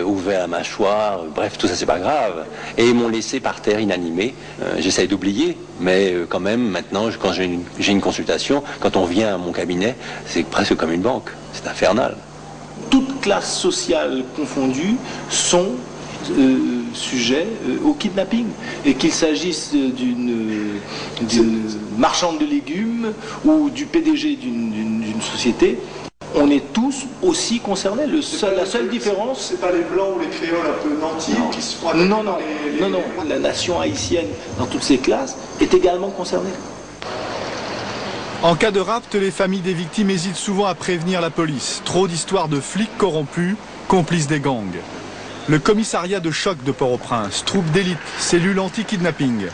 ouvert la mâchoire, bref, tout ça c'est pas grave. Et ils m'ont laissé par terre inanimé. J'essaye d'oublier, mais quand même, maintenant, quand j'ai une consultation, quand on vient à mon cabinet, c'est presque comme une banque. C'est infernal. Toutes classes sociales confondues sont sujet au kidnapping, et qu'il s'agisse d'une marchande de légumes ou du PDG d'une société, on est tous aussi concernés. La seule différence... C'est pas les blancs ou les créoles un peu nantis qui se font... Non. La nation haïtienne, dans toutes ses classes, est également concernée. En cas de rapt, les familles des victimes hésitent souvent à prévenir la police. Trop d'histoires de flics corrompus, complices des gangs. Le commissariat de choc de Port-au-Prince, troupe d'élite, cellule anti-kidnapping.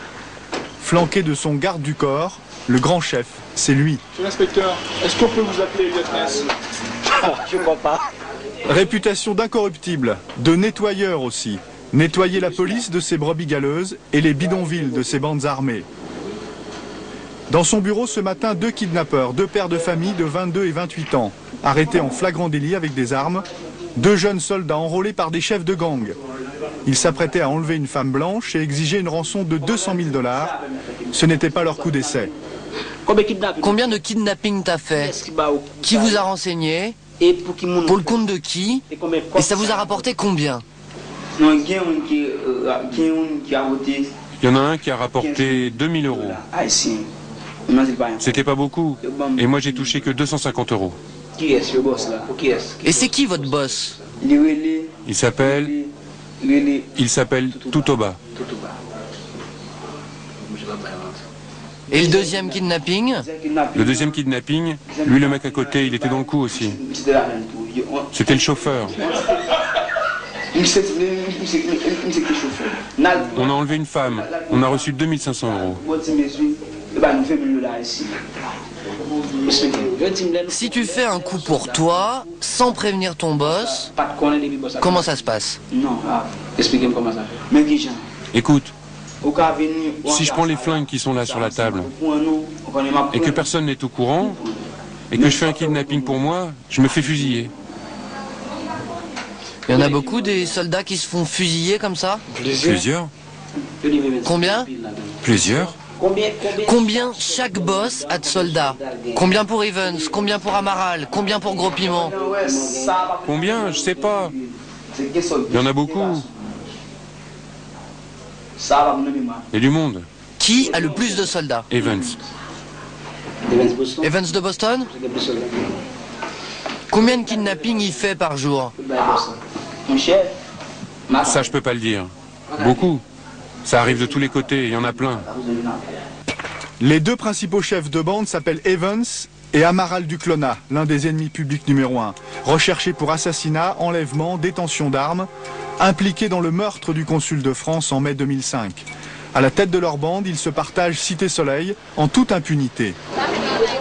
Flanqué de son garde du corps, le grand chef, c'est lui. Monsieur l'inspecteur, est-ce qu'on peut vous appeler lieutenant? Je crois pas. Réputation d'incorruptible, de nettoyeur aussi. Nettoyer la police de ses brebis galeuses et les bidonvilles de ses bandes armées. Dans son bureau ce matin, 2 kidnappeurs, 2 pères de famille de 22 et 28 ans, arrêtés en flagrant délit avec des armes. 2 jeunes soldats enrôlés par des chefs de gang. Ils s'apprêtaient à enlever une femme blanche et exiger une rançon de 200 000 $. Ce n'était pas leur coup d'essai. Combien de kidnapping t'as fait? Qui vous a renseigné? Pour le compte de qui? Et ça vous a rapporté combien? Il y en a un qui a rapporté 2000 €. C'était pas beaucoup. Et moi j'ai touché que 250 €. Et c'est qui votre boss? Il s'appelle Tutoba. Et le deuxième kidnapping? Le deuxième kidnapping, lui le mec à côté, il était dans le coup aussi. C'était le chauffeur. On a enlevé une femme, on a reçu 2500 €. Si tu fais un coup pour toi, sans prévenir ton boss, comment ça se passe? Écoute, si je prends les flingues qui sont là sur la table, et que personne n'est au courant, et que je fais un kidnapping pour moi, je me fais fusiller. Il y en a beaucoup des soldats qui se font fusiller comme ça? Plusieurs. Combien? Plusieurs. Combien chaque boss a de soldats? Combien pour Evans? Combien pour Amaral? Combien pour Gros Piment? Combien? Je sais pas. Il y en a beaucoup. Et du monde. Qui a le plus de soldats? Evans. Evans de Boston? Combien de kidnappings il fait par jour? Ça, je peux pas le dire. Beaucoup. Ça arrive de tous les côtés, il y en a plein. Les deux principaux chefs de bande s'appellent Evans et Amaral du Clonat, l'un des ennemis publics numéro 1, recherché pour assassinat, enlèvement, détention d'armes, impliqué dans le meurtre du consul de France en mai 2005. À la tête de leur bande, ils se partagent Cité Soleil en toute impunité.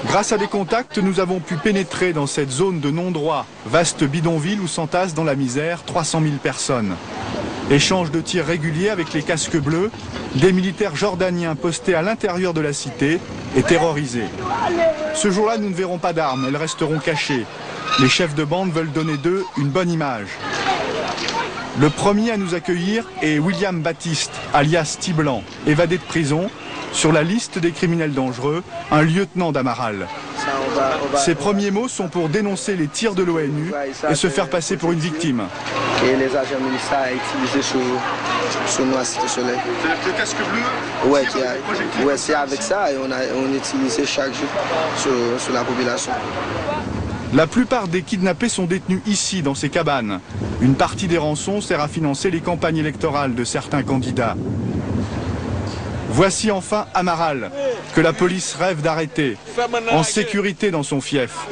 Grâce à des contacts, nous avons pu pénétrer dans cette zone de non-droit, vaste bidonville où s'entassent dans la misère 300 000 personnes. Échange de tirs réguliers avec les casques bleus, des militaires jordaniens postés à l'intérieur de la cité et terrorisés. Ce jour-là, nous ne verrons pas d'armes, elles resteront cachées. Les chefs de bande veulent donner d'eux une bonne image. Le premier à nous accueillir est William Baptiste, alias Tiblan, évadé de prison, sur la liste des criminels dangereux, un lieutenant d'Amaral. Ses premiers mots sont pour dénoncer les tirs de l'ONU et se faire passer pour une victime. Et les agents militaires utilisés sur nous à Cité Soleil. C'est le casque bleu? Ouais, c'est avec ça et on utilisait chaque jour sur la population. La plupart des kidnappés sont détenus ici, dans ces cabanes. Une partie des rançons sert à financer les campagnes électorales de certains candidats. Voici enfin Amaral, que la police rêve d'arrêter, en sécurité dans son fief.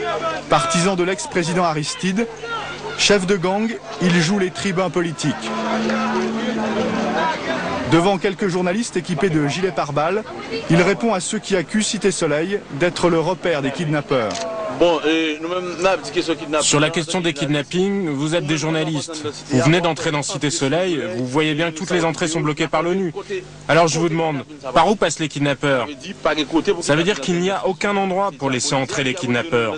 Partisan de l'ex-président Aristide, chef de gang, il joue les tribuns politiques. Devant quelques journalistes équipés de gilets pare-balles, il répond à ceux qui accusent Cité Soleil d'être le repère des kidnappeurs. Bon, et nous-mêmes, sur la question des kidnappings, vous êtes des journalistes. Vous venez d'entrer dans Cité Soleil, vous voyez bien que toutes les entrées sont bloquées par l'ONU. Alors je vous demande, par où passent les kidnappeurs? Ça veut dire qu'il n'y a aucun endroit pour laisser entrer les kidnappeurs.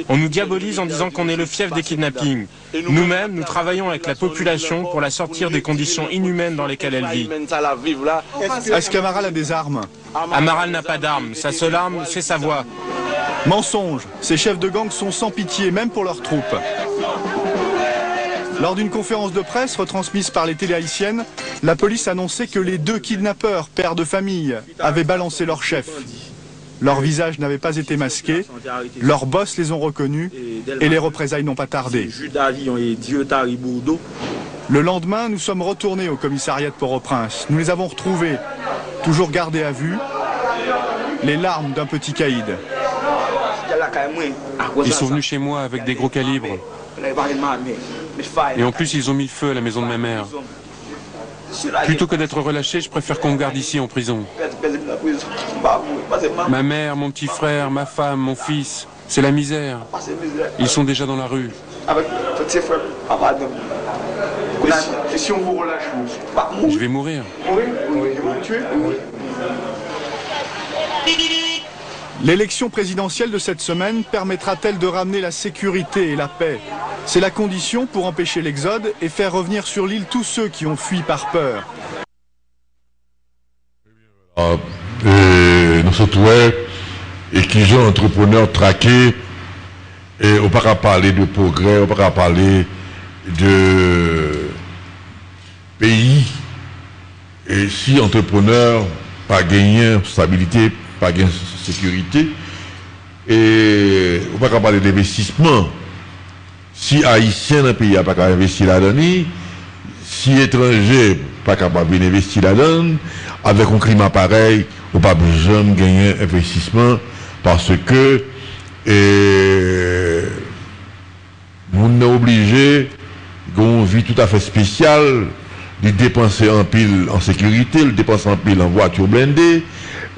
On nous diabolise en disant qu'on est le fief des kidnappings. Nous-mêmes, nous travaillons avec la population pour la sortir des conditions inhumaines dans lesquelles elle vit. Est-ce qu'Amaral a des armes? Amaral n'a pas d'armes. Sa seule arme, c'est sa voix. Mensonge. Ces chefs de gang sont sans pitié, même pour leurs troupes. Lors d'une conférence de presse retransmise par les télés haïtiennes, la police annonçait que les deux kidnappeurs, pères de famille, avaient balancé leur chef. Leurs visages n'avaient pas été masqués, leurs boss les ont reconnus et les représailles n'ont pas tardé. Le lendemain, nous sommes retournés au commissariat de Port-au-Prince. Nous les avons retrouvés, toujours gardés à vue, les larmes d'un petit caïd. Ils sont venus chez moi avec des gros calibres. Et en plus, ils ont mis le feu à la maison de ma mère. Plutôt que d'être relâché, je préfère qu'on me garde ici en prison. Ma mère, mon petit frère, ma femme, mon fils, c'est la misère. Ils sont déjà dans la rue. Et si on vous relâche, je vais mourir. L'élection présidentielle de cette semaine permettra-t-elle de ramener la sécurité et la paix? C'est la condition pour empêcher l'exode et faire revenir sur l'île tous ceux qui ont fui par peur. Nous sommes et qui sont entrepreneurs traqués, et on ne peut pas parler de progrès, on ne peut pas parler de pays, et si entrepreneurs pas gagné stabilité, pas gagné sécurité, et on ne peut pas parler d'investissement. Si haïtien dans le pays n'a pas capable d'investir là-dedans, si étranger pas capable d'investir là-dedans, avec un climat pareil, on ne peut pas jamais gagner investissement parce que nous sommes obligés, qu'on vie tout à fait spéciale, de dépenser en pile en sécurité, de dépenser en pile en voiture blindée,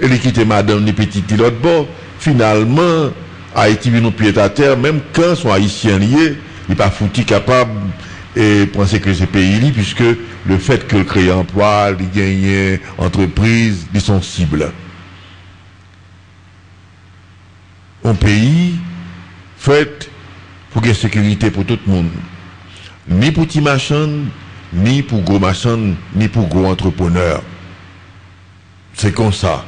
et de quitter madame les petits l'autre bord. Finalement, Haïti vit nos pieds à terre, même quand son haïtien lié, il n'est pas foutu capable et penser que c'est pays lié, puisque le fait que le crée emploi, il gagne entreprise, ils sont cibles. Un pays fait pour gagner sécurité pour tout le monde. Ni pour petits machins, ni pour gros machins, ni pour gros entrepreneurs. C'est comme ça.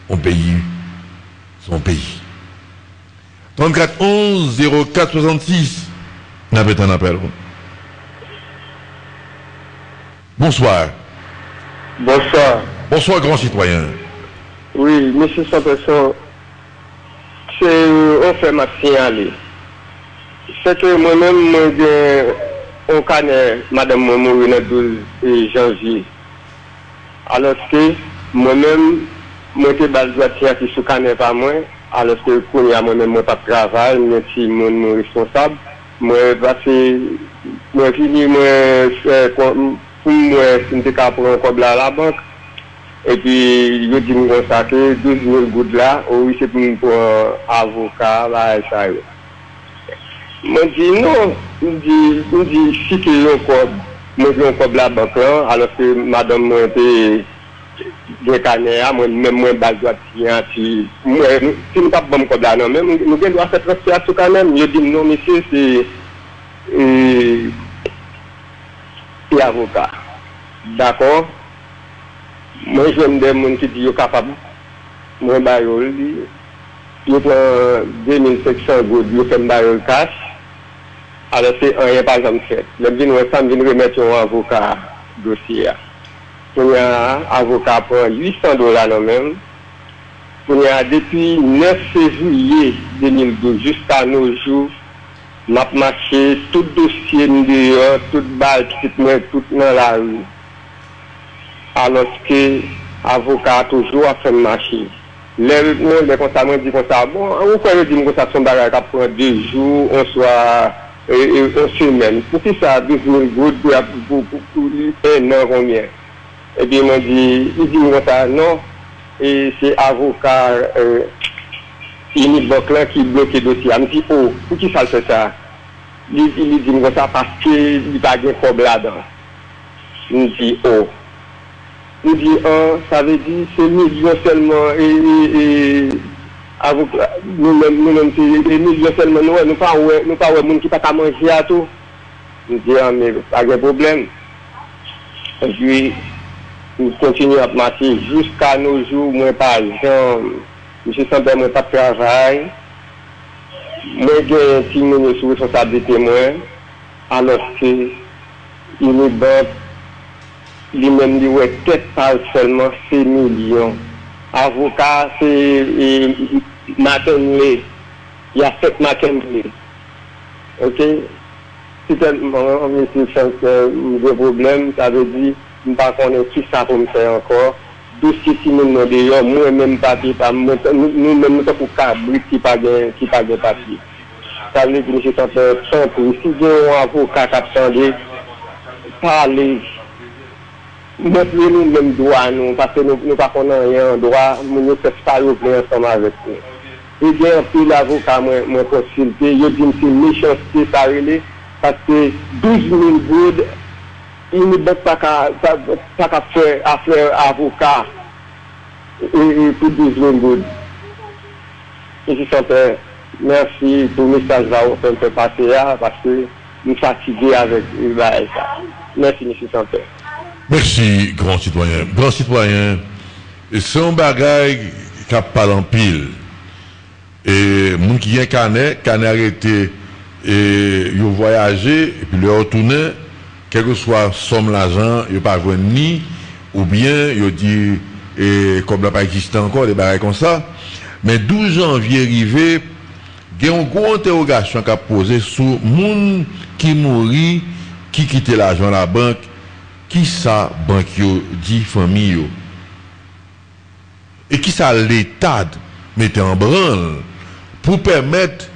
on pays, son pays. 34 11 04 66. N'avait un appel. Bonsoir. Bonsoir. Bonsoir, grand citoyen. Oui, monsieur Santerson, c'est on fait ma signaler. C'est que moi-même, on connaît madame Momouri le 12 janvier. Alors que moi-même, moi qui qui se connaît pas moi, alors que moi-même, moi pas de travail, mais si mon responsable, moi passé, moi fini, moi pour moi, si je prendre un câble à la banque, et puis je dis moi ça que 12 000 gouttes là, oui c'est pour avocat là et ça. Moi dis non, je dis si que le câble, moi j'ai un câble à la banque là, alors que madame moi était bien canné, moi-même moi balle droite si nous pas bon câble là non, même nous devons faire transfert quand même. Je dis non monsieur c'est avocat. D'accord. Moi, je me des gens qui disent capable. Moi, je prends 2500 gouttes, je fais un cash. Alors, c'est rien pas jamais fait. Je viens remettre un avocat dossier. Il y a un avocat pour $800 non même. Il y a depuis 9 février 2012 jusqu'à nos jours, m'a marché tout dossier dehors, toute balle, tout dans la rue. Alors que l'avocat toujours a fait marcher. Les constamment dit comme ça, bon, on peut dire que ça son bagage qui prend 2 jours, on soit une semaine. Pour qui ça 12 000 gouttes pour un an combien? Et puis il dit comme ça, non, et c'est avocat Unibank là qui bloque le dossier. Il me dit, oh, pour qui ça fait ça? Il dit comme ça parce qu'il n'y a pas de problème là-dedans. Il me dit, oh. Il dit, ça veut dire c'est millions seulement et nous-mêmes c'est millions seulement, nous pas de monde qui pas qu'à manger à tout. Il dit, mais pas de problème. Et puis, nous continuons à marcher jusqu'à nos jours, moi par exemple, je sens que moi pas de travail. Moi j'ai un petit monde sous responsabilité moi, alors que il est bon. Lui-même dit ouais peut-être pas seulement 6 millions. Avocat c'est McKinley. Il y a 7 McKinley. Ok? Si tellement monsieur sent des problèmes, ça veut dire je ne sais pas qui ça pour me faire encore. Dossier si nous d'ailleurs, moi-même papier, nous-mêmes nous sommes pour cabri qui pas de papier. Ça veut dire que monsieur sent temps pour si j'ai un avocat qui attendait parler. Nous même droit nous parce que nous pas connaissons rien droit nous fait pas ensemble avec nous et bien puis l'avocat moi consulté il dit c'est méchanceté parler parce que 12 000 gouttes il ne peut pas faire affaire avocat et pour 12 000 gouttes et je sentais merci pour le message là on peut passer parce que nous fatigués avec ça. Merci monsieur Santé. Merci, grand citoyen. Grand citoyen, c'est un bagage qui a pas en pile. Et moun qui vient canet arrêté et ils voyagé et puis le retourner, quel que soit somme l'argent, il pas joué ni ou bien il dit et comme n'a pas existé encore des bagages comme ça. Mais 12 janvier arrivé, il y a une grosse interrogation qui a posé sur moun qui mourit, qui quitte l'argent à la banque. Qui ça banque yo dit famille yo et qui ça l'état mettait en branle pour permettre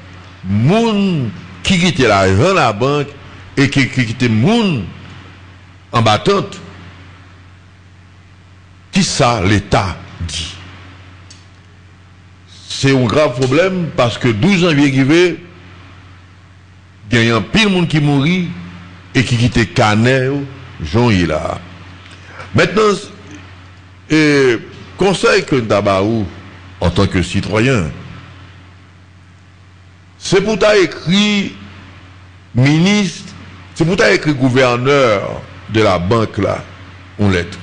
moun qui quitte l'argent la banque et qui quitte moun en battante. Qui ça l'état dit? C'est un grave problème parce que 12 janvier arrivé, il y a un pile monde qui mourit et qui quitte Canet Jean il a. Maintenant, conseil que nous en tant que citoyen, c'est pour t'as écrit ministre, c'est pour t'as écrit gouverneur de la banque là, une lettre.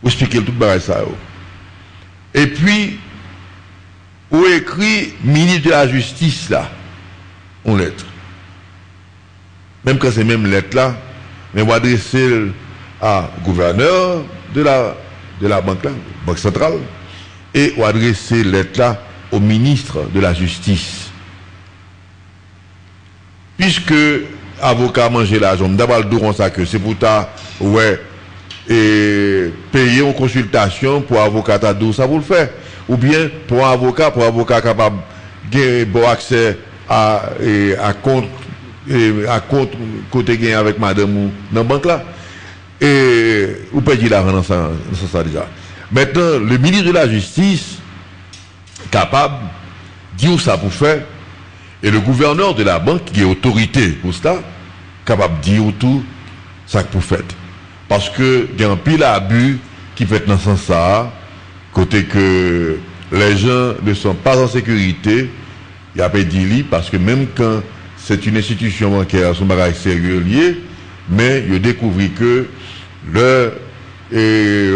Vous expliquez tout le ça. Et puis, où écrit ministre de la Justice là, en lettre. Même quand c'est même lettre là, mais on va adresser à gouverneur de la banque là, banque centrale, et on va adresser lettre là au ministre de la Justice. Puisque avocat manger l'argent, d'abord le dos ça que c'est pour ta ouais et payer une consultation pour avocat à dos ça vous le faire ou bien pour avocat capable de bon accès à compte côté gain avec madame ou dans banque là et ou payer l'argent dans ça déjà. Maintenant le ministre de la Justice capable dire ça pour faire et le gouverneur de la banque qui est autorité pour ça capable de dire tout ça pour faire. Parce que il y a un pile abus qui fait dans ce sens ça, côté que les gens ne sont pas en sécurité, il y a pas dit parce que même quand c'est une institution bancaire, son bagage sérieux lié, mais il découvre que le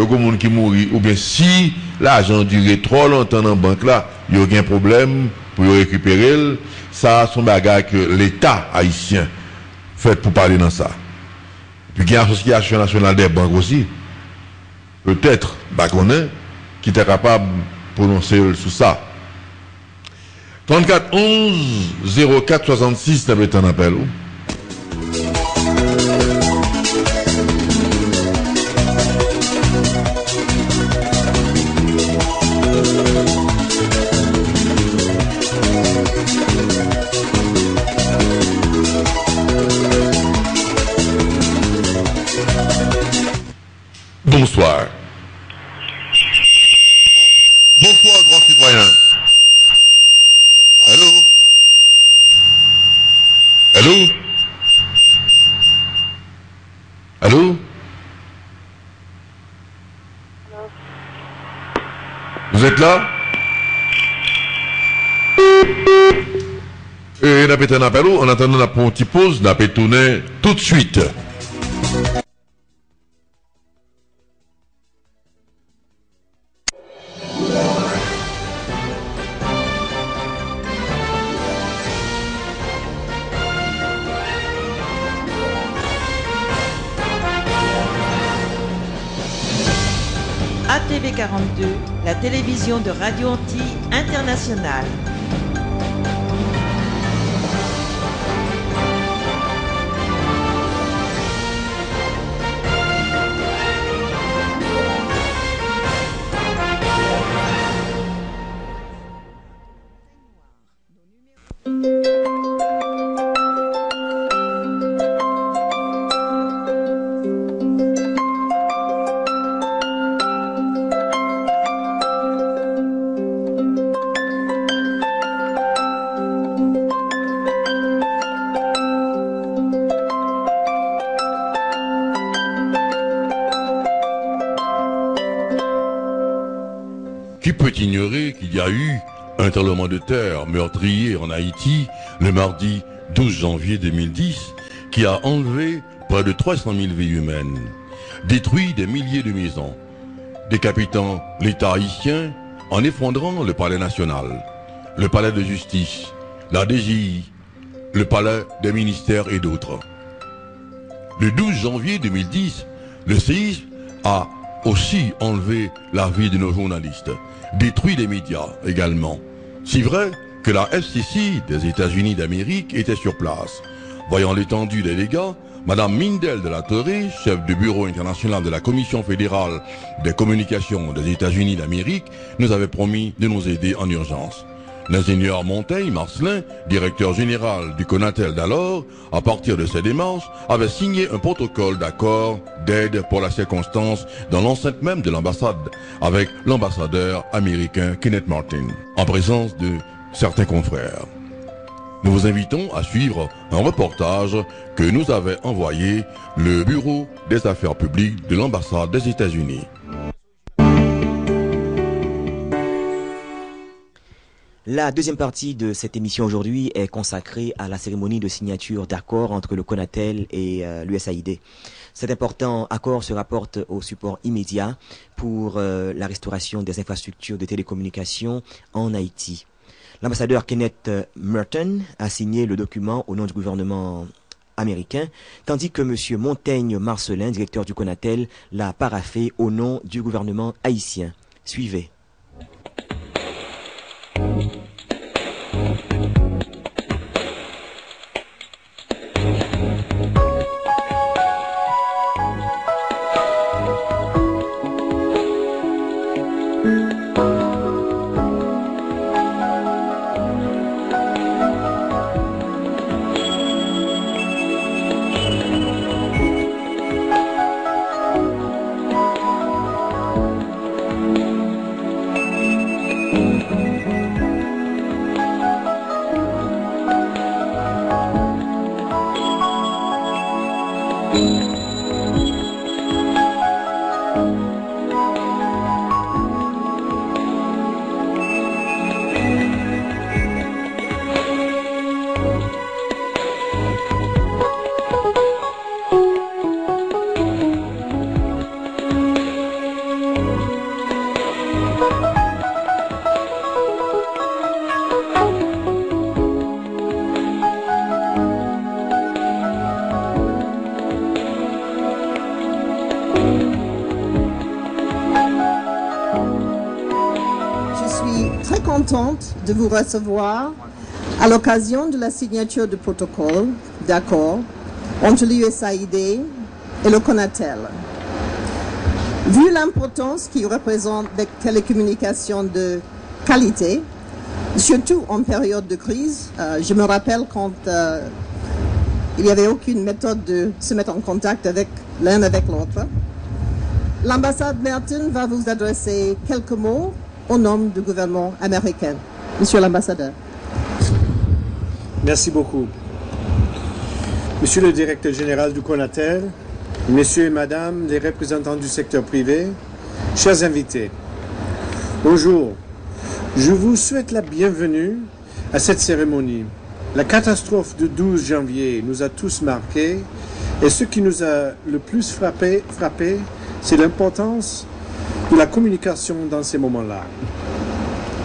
monde qui mourit, ou bien si l'argent durait trop longtemps dans la banque là, il y a aucun problème pour le récupérer, ça son bagage que l'État haïtien fait pour parler dans ça. Puis il y a l'Association nationale des banques aussi, peut-être, qui était capable de prononcer sur ça. 34 11 04 66, ça va être un appel. Bonsoir. Bonsoir, grand citoyen. Allô? Allô? Allô? Vous êtes là? Et on a pété un appel, en attendant la petite pause, on a pétonné tout de suite. ATV 42, la télévision de Radio Antilles Internationale. Ignorer qu'il y a eu un tremblement de terre meurtrier en Haïti le mardi 12 janvier 2010 qui a enlevé près de 300 000 vies humaines, détruit des milliers de maisons, décapitant l'État haïtien en effondrant le palais national, le palais de justice, la DGI, le palais des ministères et d'autres. Le 12 janvier 2010, le séisme a aussi enlevé la vie de nos journalistes, détruit les médias également. Si vrai que la FCC des États-Unis d'Amérique était sur place. Voyant l'étendue des dégâts, Madame Mindel de la Torre, chef du bureau international de la Commission fédérale des communications des États-Unis d'Amérique, nous avait promis de nous aider en urgence. L'ingénieur Montaigne Marcelin, directeur général du Conatel d'alors, à partir de ces démarches, avait signé un protocole d'accord d'aide pour la circonstance dans l'enceinte même de l'ambassade, avec l'ambassadeur américain Kenneth Martin, en présence de certains confrères. Nous vous invitons à suivre un reportage que nous avait envoyé le Bureau des Affaires publiques de l'ambassade des États-Unis. La deuxième partie de cette émission aujourd'hui est consacrée à la cérémonie de signature d'accord entre le CONATEL et l'USAID. Cet important accord se rapporte au support immédiat pour la restauration des infrastructures de télécommunications en Haïti. L'ambassadeur Kenneth Merton a signé le document au nom du gouvernement américain, tandis que M. Montaigne Marcelin, directeur du CONATEL, l'a paraphé au nom du gouvernement haïtien. Suivez. De vous recevoir à l'occasion de la signature du protocole d'accord entre l'USAID et le CONATEL. Vu l'importance qu'il représente des télécommunications de qualité, surtout en période de crise, je me rappelle quand il n'y avait aucune méthode de se mettre en contact avec l'un avec l'autre, l'ambassade Merton va vous adresser quelques mots au nom du gouvernement américain. Monsieur l'ambassadeur. Merci beaucoup. Monsieur le directeur général du CONATEL, messieurs et madame les représentants du secteur privé, chers invités, bonjour. Je vous souhaite la bienvenue à cette cérémonie. La catastrophe du 12 janvier nous a tous marqués et ce qui nous a le plus frappé, c'est l'importance de la communication dans ces moments-là.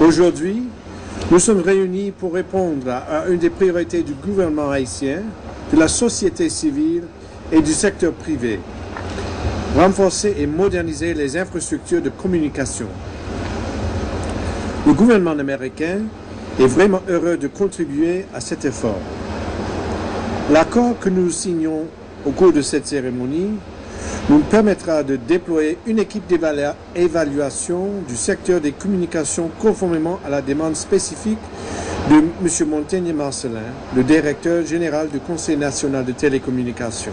Aujourd'hui, nous sommes réunis pour répondre à une des priorités du gouvernement haïtien, de la société civile et du secteur privé. Renforcer et moderniser les infrastructures de communication. Le gouvernement américain est vraiment heureux de contribuer à cet effort. L'accord que nous signons au cours de cette cérémonie nous permettra de déployer une équipe d'évaluation du secteur des communications conformément à la demande spécifique de M. Montaigne Marcelin, le directeur général du Conseil national de télécommunications.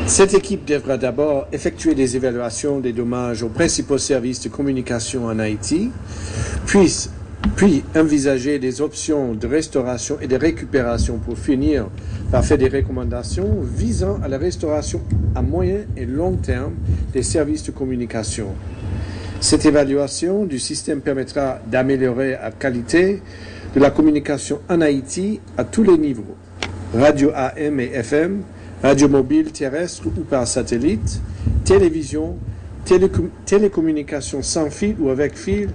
Cette équipe devra d'abord effectuer des évaluations des dommages aux principaux services de communication en Haïti, puis envisager des options de restauration et de récupération pour finir par faire des recommandations visant à la restauration à moyen et long terme des services de communication. Cette évaluation du système permettra d'améliorer la qualité de la communication en Haïti à tous les niveaux, radio AM et FM, radio mobile terrestre ou par satellite, télévision, télécommunications sans fil ou avec fil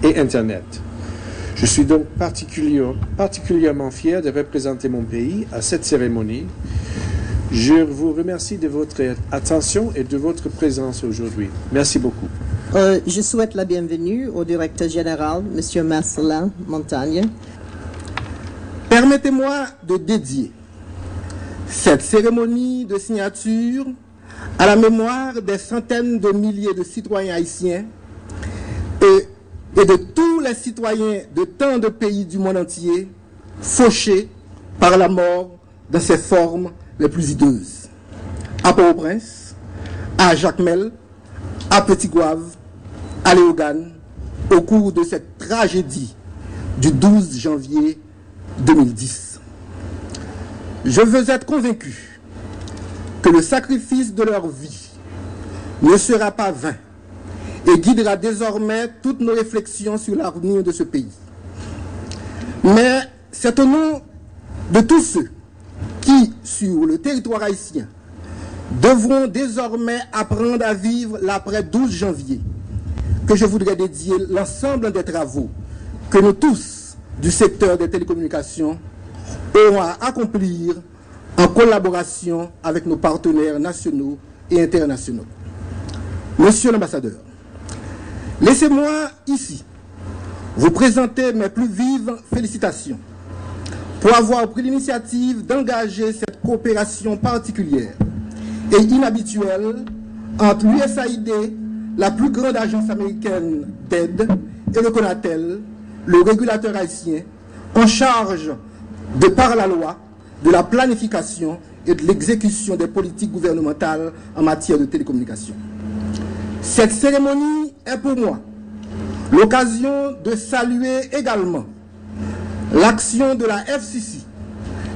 et Internet. Je suis donc particulièrement fier de représenter mon pays à cette cérémonie. Je vous remercie de votre attention et de votre présence aujourd'hui. Merci beaucoup. Je souhaite la bienvenue au directeur général, M. Marcelin Montaigne. Permettez-moi de dédier cette cérémonie de signature à la mémoire des centaines de milliers de citoyens haïtiens et de tous les citoyens de tant de pays du monde entier fauchés par la mort dans ses formes les plus hideuses. À Port-au-Prince, à Jacmel, à Petit-Goâve, à Léogane, au cours de cette tragédie du 12 janvier 2010. Je veux être convaincu que le sacrifice de leur vie ne sera pas vain et guidera désormais toutes nos réflexions sur l'avenir de ce pays. Mais c'est au nom de tous ceux qui, sur le territoire haïtien, devront désormais apprendre à vivre l'après 12 janvier, que je voudrais dédier l'ensemble des travaux que nous tous, du secteur des télécommunications, auront à accomplir en collaboration avec nos partenaires nationaux et internationaux. Monsieur l'ambassadeur, laissez-moi ici vous présenter mes plus vives félicitations pour avoir pris l'initiative d'engager cette coopération particulière et inhabituelle entre l'USAID, la plus grande agence américaine d'aide, et le CONATEL, le régulateur haïtien, en charge de par la loi, de la planification et de l'exécution des politiques gouvernementales en matière de télécommunications. Cette cérémonie est pour moi l'occasion de saluer également l'action de la FCC,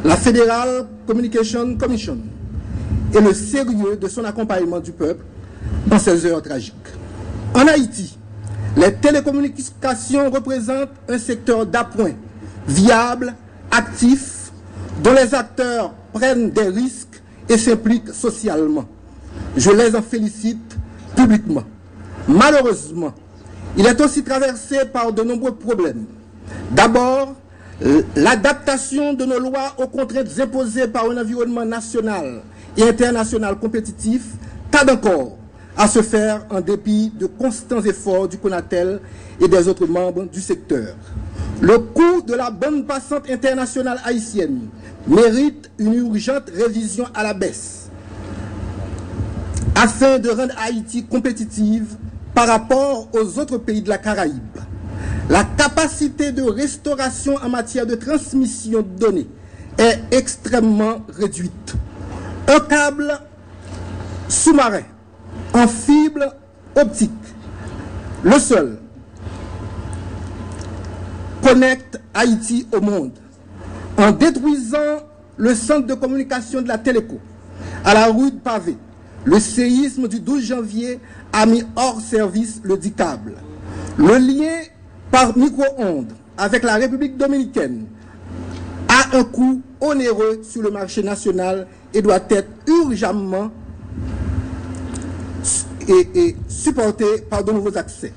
la Federal Communication Commission, et le sérieux de son accompagnement du peuple dans ces heures tragiques. En Haïti, les télécommunications représentent un secteur d'appoint viable, actif, dont les acteurs prennent des risques et s'impliquent socialement. Je les en félicite publiquement. Malheureusement, il est aussi traversé par de nombreux problèmes. D'abord, l'adaptation de nos lois aux contraintes imposées par un environnement national et international compétitif tarde encore à se faire en dépit de constants efforts du CONATEL et des autres membres du secteur. Le coût de la bande passante internationale haïtienne mérite une urgente révision à la baisse afin de rendre Haïti compétitive par rapport aux autres pays de la Caraïbe. La capacité de restauration en matière de transmission de données est extrêmement réduite. Un câble sous-marin en fibre optique, le seul, connecte Haïti au monde. En détruisant le centre de communication de la Téléco à la rue de Pavé, le séisme du 12 janvier a mis hors service le dit câble. Le lien par micro-ondes avec la République dominicaine a un coût onéreux sur le marché national et doit être urgemment supporté par de nouveaux accès.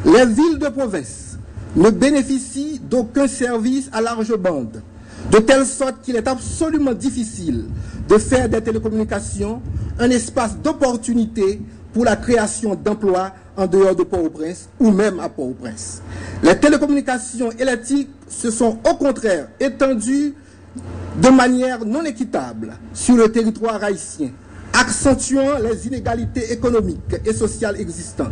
Les villes de province ne bénéficient d'aucun service à large bande, de telle sorte qu'il est absolument difficile de faire des télécommunications un espace d'opportunité pour la création d'emplois en dehors de Port-au-Prince ou même à Port-au-Prince. Les télécommunications électriques se sont au contraire étendues de manière non équitable sur le territoire haïtien, accentuant les inégalités économiques et sociales existantes.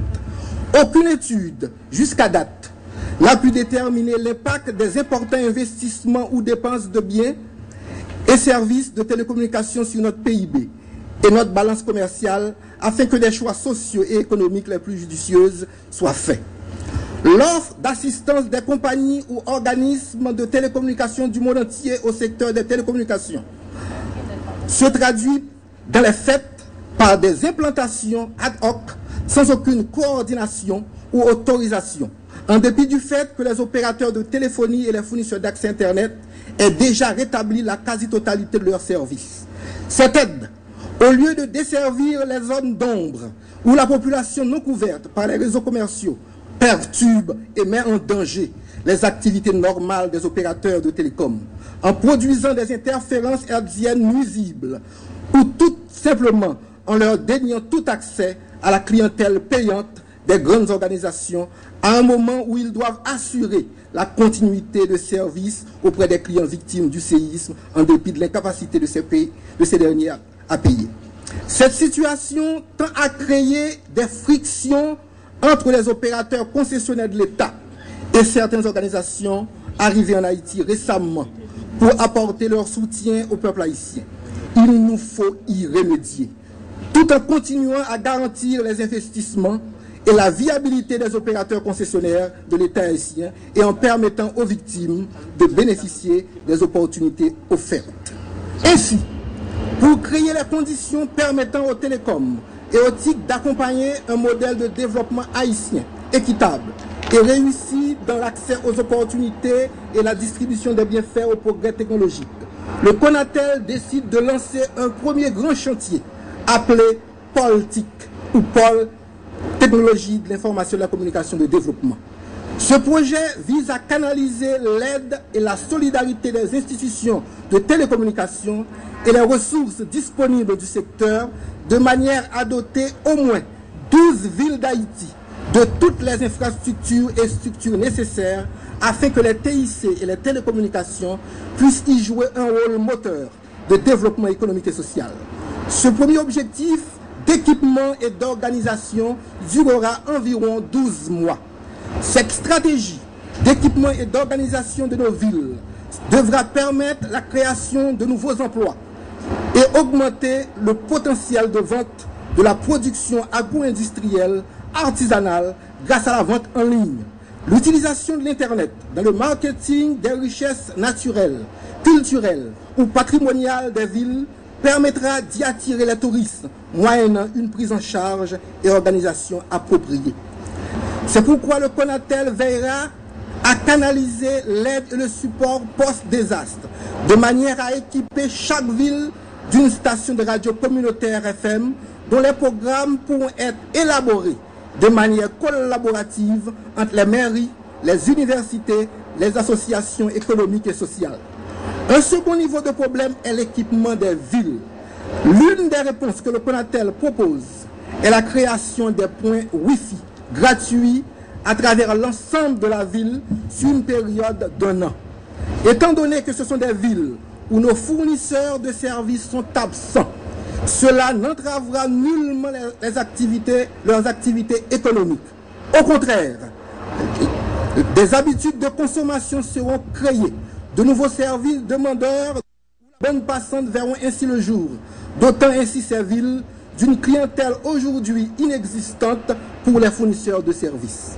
Aucune étude, jusqu'à date, n'a pu déterminer l'impact des importants investissements ou dépenses de biens et services de télécommunications sur notre PIB et notre balance commerciale afin que des choix sociaux et économiques les plus judicieuses soient faits. L'offre d'assistance des compagnies ou organismes de télécommunications du monde entier au secteur des télécommunications se traduit dans les faits par des implantations ad hoc sans aucune coordination ou autorisation, en dépit du fait que les opérateurs de téléphonie et les fournisseurs d'accès Internet aient déjà rétabli la quasi-totalité de leurs services. Cette aide, au lieu de desservir les zones d'ombre où la population non couverte par les réseaux commerciaux perturbe et met en danger les activités normales des opérateurs de télécom, en produisant des interférences hertziennes nuisibles, ou tout simplement en leur déniant tout accès à la clientèle payante des grandes organisations à un moment où ils doivent assurer la continuité de service auprès des clients victimes du séisme en dépit de l'incapacité de ces derniers à payer. Cette situation tend à créer des frictions entre les opérateurs concessionnaires de l'État et certaines organisations arrivées en Haïti récemment pour apporter leur soutien au peuple haïtien. Il nous faut y remédier, tout en continuant à garantir les investissements et la viabilité des opérateurs concessionnaires de l'État haïtien et en permettant aux victimes de bénéficier des opportunités offertes. Ainsi, pour créer les conditions permettant aux télécoms et aux TIC d'accompagner un modèle de développement haïtien équitable et réussie dans l'accès aux opportunités et la distribution des bienfaits au progrès technologique. Le CONATEL décide de lancer un premier grand chantier appelé POLTIC ou Pôle Technologie de l'information, de la communication, de développement. Ce projet vise à canaliser l'aide et la solidarité des institutions de télécommunications et les ressources disponibles du secteur de manière à doter au moins 12 villes d'Haïti de toutes les infrastructures et structures nécessaires afin que les TIC et les télécommunications puissent y jouer un rôle moteur de développement économique et social. Ce premier objectif d'équipement et d'organisation durera environ 12 mois. Cette stratégie d'équipement et d'organisation de nos villes devra permettre la création de nouveaux emplois et augmenter le potentiel de vente de la production agro-industrielle artisanale grâce à la vente en ligne. L'utilisation de l'Internet dans le marketing des richesses naturelles, culturelles ou patrimoniales des villes permettra d'y attirer les touristes, moyennant une prise en charge et organisation appropriée. C'est pourquoi le CONATEL veillera à canaliser l'aide et le support post-désastre, de manière à équiper chaque ville d'une station de radio communautaire FM dont les programmes pourront être élaborés de manière collaborative entre les mairies, les universités, les associations économiques et sociales. Un second niveau de problème est l'équipement des villes. L'une des réponses que le CONATEL propose est la création des points Wi-Fi gratuits à travers l'ensemble de la ville sur une période d'1 an. Étant donné que ce sont des villes où nos fournisseurs de services sont absents, cela n'entravera nullement leurs activités économiques. Au contraire, des habitudes de consommation seront créées, de nouveaux services demandeurs de bande passante verront ainsi le jour, dotant ainsi ces villes d'une clientèle aujourd'hui inexistante pour les fournisseurs de services.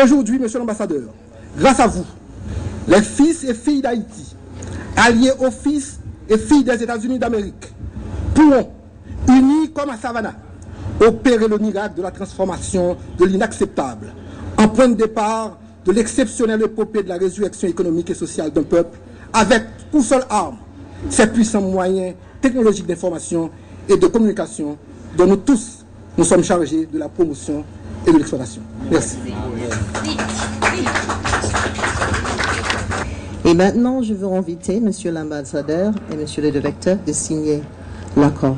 Aujourd'hui, monsieur l'ambassadeur, grâce à vous, les fils et filles d'Haïti, alliés aux fils et filles des États-Unis d'Amérique, pourront, unis comme à Savannah, opérer le miracle de la transformation de l'inacceptable, en point de départ de l'exceptionnelle épopée de la résurrection économique et sociale d'un peuple, avec pour seule arme ces puissants moyens technologiques d'information et de communication dont nous tous nous sommes chargés de la promotion et de l'exploitation. Merci. Et maintenant, je veux inviter Monsieur l'ambassadeur et Monsieur le directeur de signer l'accord.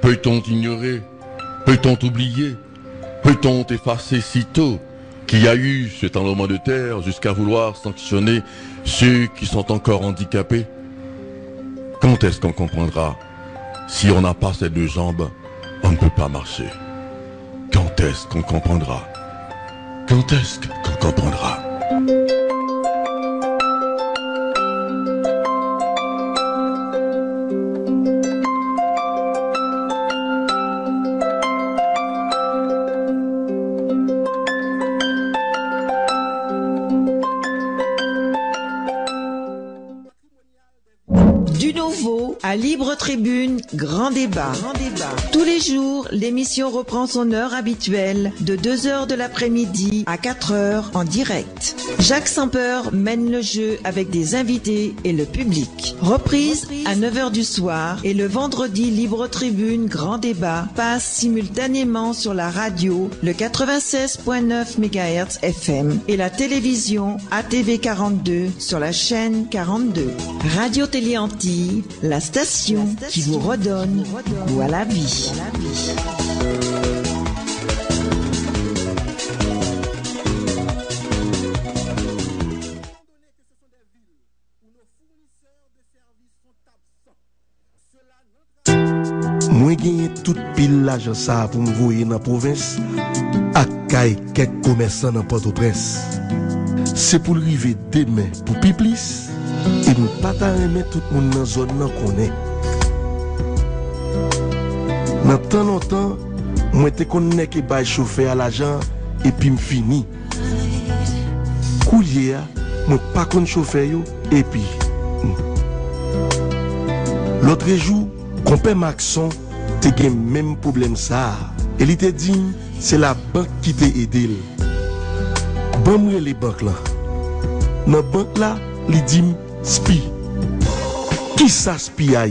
Peut-on ignorer? Peut-on oublier? Peut-on effacer si tôt qu'il y a eu ce tremblement de terre jusqu'à vouloir sanctionner ceux qui sont encore handicapés? Quand est-ce qu'on comprendra? Si on n'a pas ces deux jambes, on ne peut pas marcher. Quand est-ce qu'on comprendra? Quand est-ce qu'on comprendra? À Libre Tribune, grand débat. Tous les jours, l'émission reprend son heure habituelle de 2h de l'après-midi à 4h en direct. Jacques Sampeur mène le jeu avec des invités et le public. Reprise à 9h du soir et le vendredi, Libre Tribune, grand débat passe simultanément sur la radio, le 96.9 MHz FM et la télévision ATV 42 sur la chaîne 42. Radio Télé Antilles, la station qui vous redonne goût à la vie. Moi gagné toute pile l'argent ça pour me voyer dans la province à quelques commerçants dans Port-au-Prince. C'est pour arriver demain pour Piplis et nous pas remettre tout le monde dans la zone qu'on est. Dans tant longtemps, moi te connais que bail chauffeur à l'argent et puis me fini. Coulier, moi pas connais chauffeur et puis l'autre jour, compère Maxon te gen même problème ça. Et il te dit c'est la banque qui t'a aidé. Bon moi les banques là. Dans banque là, il dit SPI. Qui ça SPI a?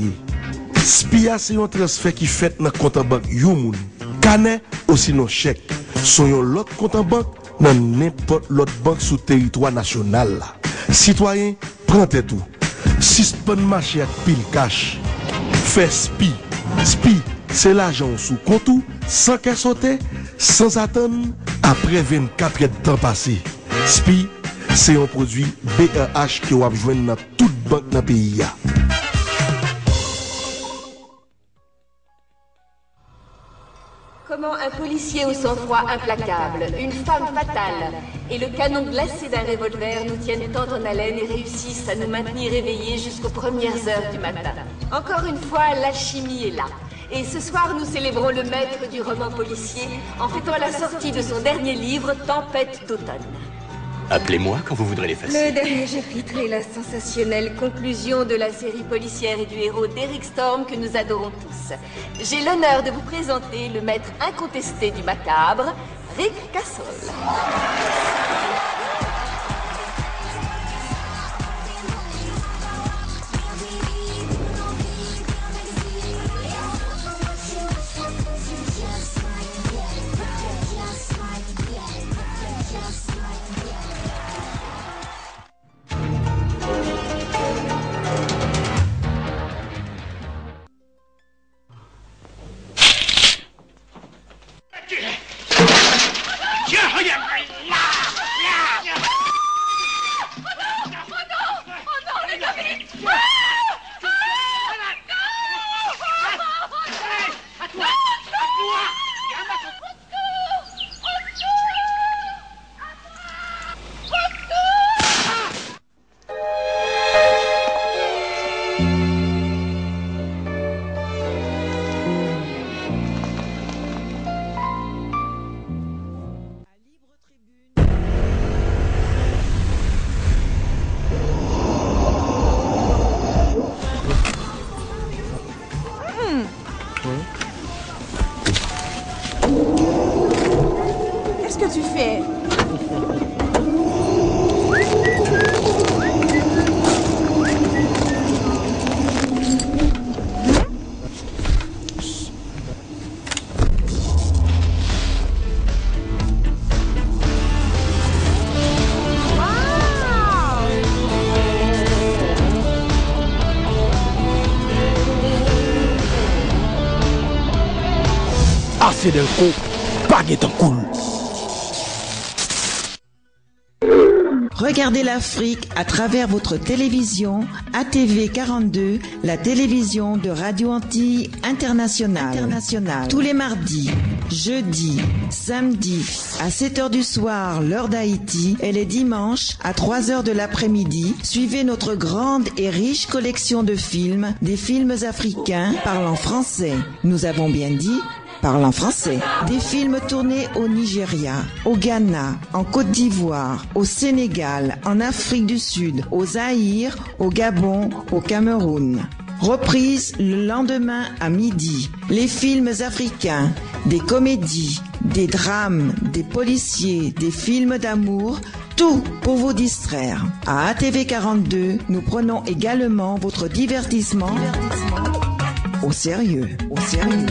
SPI c'est un transfert qui fait dans compte en banque yo moun. Canet ou sinon chèque. Son yon l'autre compte en banque dans n'importe l'autre banque sous territoire national là. Citoyen, prends-toi tout. Suspend marché avec pile cash. Fais SPI. SPI, c'est l'argent sous compte sans qu'elle saute, sans attendre, après 24 heures de temps passé. SPI, c'est un produit BRH qui va joindre dans toute banque dans le pays. Comment un policier au sang-froid implacable, une femme fatale et le canon glacé d'un revolver nous tiennent tant en haleine et réussissent à nous maintenir éveillés jusqu'aux premières heures du matin. Encore une fois, l'alchimie est là. Et ce soir, nous célébrons le maître du roman policier en fêtant la sortie de son dernier livre, Tempête d'automne. Appelez-moi quand vous voudrez l'effacer. Le dernier chapitre est la sensationnelle conclusion de la série policière et du héros d'Eric Storm que nous adorons tous. J'ai l'honneur de vous présenter le maître incontesté du macabre, Rick Cassol. Qu'est-ce que tu fais? Assez d'un coup, pas de temps cool. Regardez l'Afrique à travers votre télévision ATV 42, la télévision de Radio Antilles Internationale. Tous les mardis, jeudis, samedis à 7h du soir, l'heure d'Haïti, et les dimanches à 3h de l'après-midi, suivez notre grande et riche collection de films, des films africains parlant français. Nous avons bien dit parlant français. Des films tournés au Nigeria, au Ghana, en Côte d'Ivoire, au Sénégal, en Afrique du Sud, au Zaïre, au Gabon, au Cameroun. Reprise le lendemain à midi. Les films africains, des comédies, des drames, des policiers, des films d'amour, tout pour vous distraire. À ATV 42, nous prenons également votre divertissement au sérieux. Au sérieux.